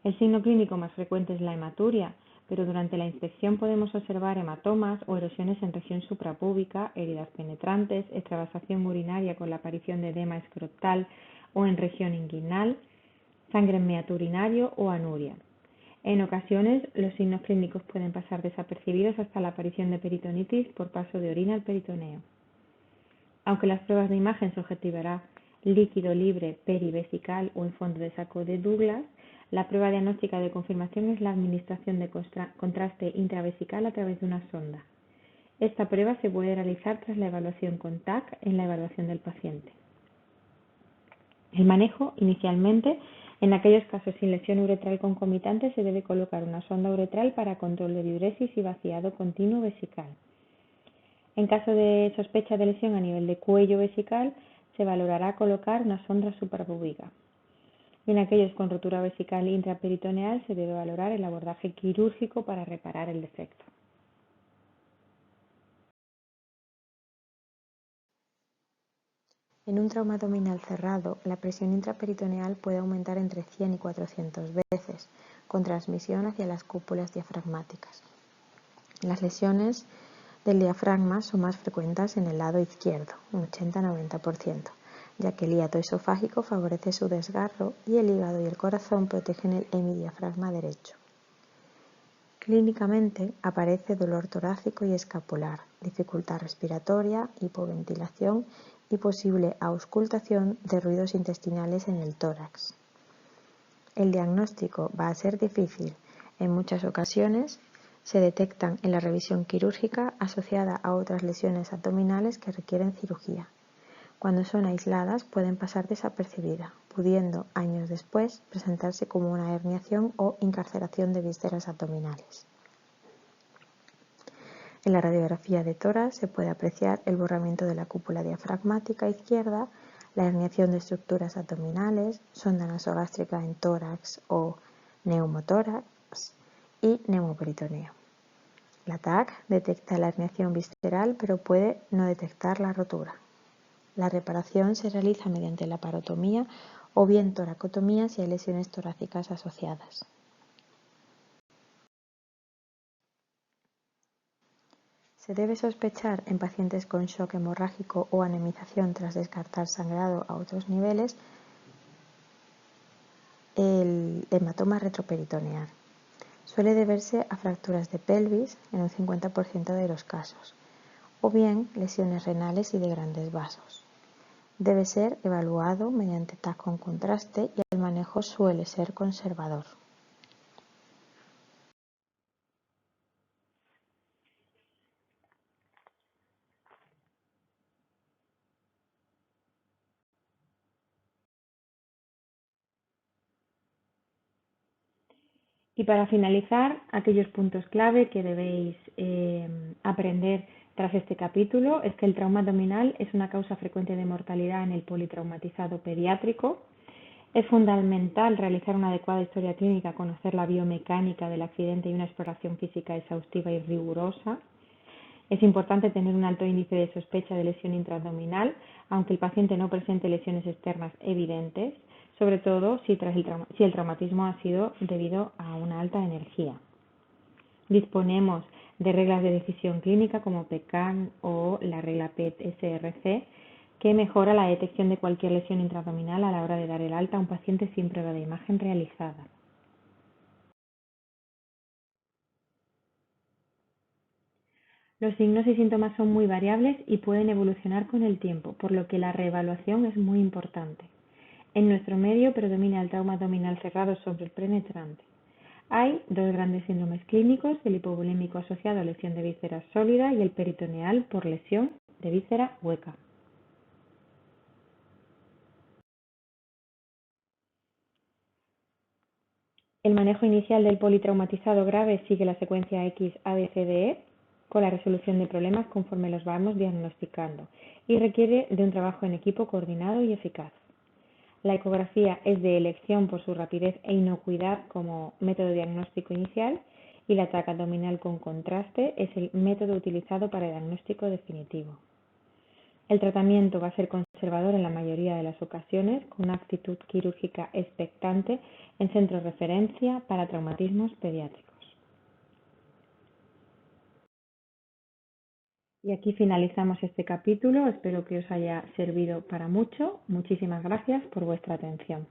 El signo clínico más frecuente es la hematuria, pero durante la inspección podemos observar hematomas o erosiones en región suprapúbica, heridas penetrantes, extravasación urinaria con la aparición de edema escrotal o en región inguinal, sangre en meato urinario o anuria. En ocasiones, los signos clínicos pueden pasar desapercibidos hasta la aparición de peritonitis por paso de orina al peritoneo. Aunque las pruebas de imagen subjetivará líquido libre perivesical o en fondo de saco de Douglas, la prueba diagnóstica de confirmación es la administración de contraste intravesical a través de una sonda. Esta prueba se puede realizar tras la evaluación con TAC en la evaluación del paciente. El manejo, inicialmente, en aquellos casos sin lesión uretral concomitante, se debe colocar una sonda uretral para control de diuresis y vaciado continuo vesical. En caso de sospecha de lesión a nivel de cuello vesical, se valorará colocar una sonda suprapúbica. En aquellos con rotura vesical intraperitoneal, se debe valorar el abordaje quirúrgico para reparar el defecto. En un trauma abdominal cerrado, la presión intraperitoneal puede aumentar entre 100 y 400 veces, con transmisión hacia las cúpulas diafragmáticas. Las lesiones del diafragma son más frecuentes en el lado izquierdo, un 80-90%, ya que el hiato esofágico favorece su desgarro y el hígado y el corazón protegen el hemidiafragma derecho. Clínicamente aparece dolor torácico y escapular, dificultad respiratoria, hipoventilación y posible auscultación de ruidos intestinales en el tórax. El diagnóstico va a ser difícil. En muchas ocasiones se detectan en la revisión quirúrgica asociada a otras lesiones abdominales que requieren cirugía. Cuando son aisladas pueden pasar desapercibidas, pudiendo años después presentarse como una herniación o incarceración de vísceras abdominales. En la radiografía de tórax se puede apreciar el borramiento de la cúpula diafragmática izquierda, la herniación de estructuras abdominales, sonda nasogástrica en tórax o neumotórax y neumoperitoneo. La TAC detecta la herniación visceral pero puede no detectar la rotura. La reparación se realiza mediante la parotomía o bien toracotomía si hay lesiones torácicas asociadas. Se debe sospechar en pacientes con shock hemorrágico o anemización tras descartar sangrado a otros niveles el hematoma retroperitoneal. Suele deberse a fracturas de pelvis en un 50% de los casos, o bien lesiones renales y de grandes vasos. Debe ser evaluado mediante TAC con contraste y el manejo suele ser conservador. Y para finalizar, aquellos puntos clave que debéis aprender tras este capítulo es que el trauma abdominal es una causa frecuente de mortalidad en el politraumatizado pediátrico. Es fundamental realizar una adecuada historia clínica, conocer la biomecánica del accidente y una exploración física exhaustiva y rigurosa. Es importante tener un alto índice de sospecha de lesión intraabdominal, aunque el paciente no presente lesiones externas evidentes, sobre todo si el traumatismo ha sido debido a una alta energía. Disponemos de reglas de decisión clínica como PECAN o la regla PET-SRC, que mejora la detección de cualquier lesión intraabdominal a la hora de dar el alta a un paciente sin prueba de imagen realizada. Los signos y síntomas son muy variables y pueden evolucionar con el tiempo, por lo que la reevaluación es muy importante. En nuestro medio predomina el trauma abdominal cerrado sobre el penetrante. Hay dos grandes síndromes clínicos, el hipovolémico asociado a lesión de víscera sólida y el peritoneal por lesión de víscera hueca. El manejo inicial del politraumatizado grave sigue la secuencia X-ABCDE con la resolución de problemas conforme los vamos diagnosticando y requiere de un trabajo en equipo coordinado y eficaz. La ecografía es de elección por su rapidez e inocuidad como método diagnóstico inicial y la TAC abdominal con contraste es el método utilizado para el diagnóstico definitivo. El tratamiento va a ser conservador en la mayoría de las ocasiones, con una actitud quirúrgica expectante en centros de referencia para traumatismos pediátricos. Y aquí finalizamos este capítulo, espero que os haya servido para mucho. Muchísimas gracias por vuestra atención.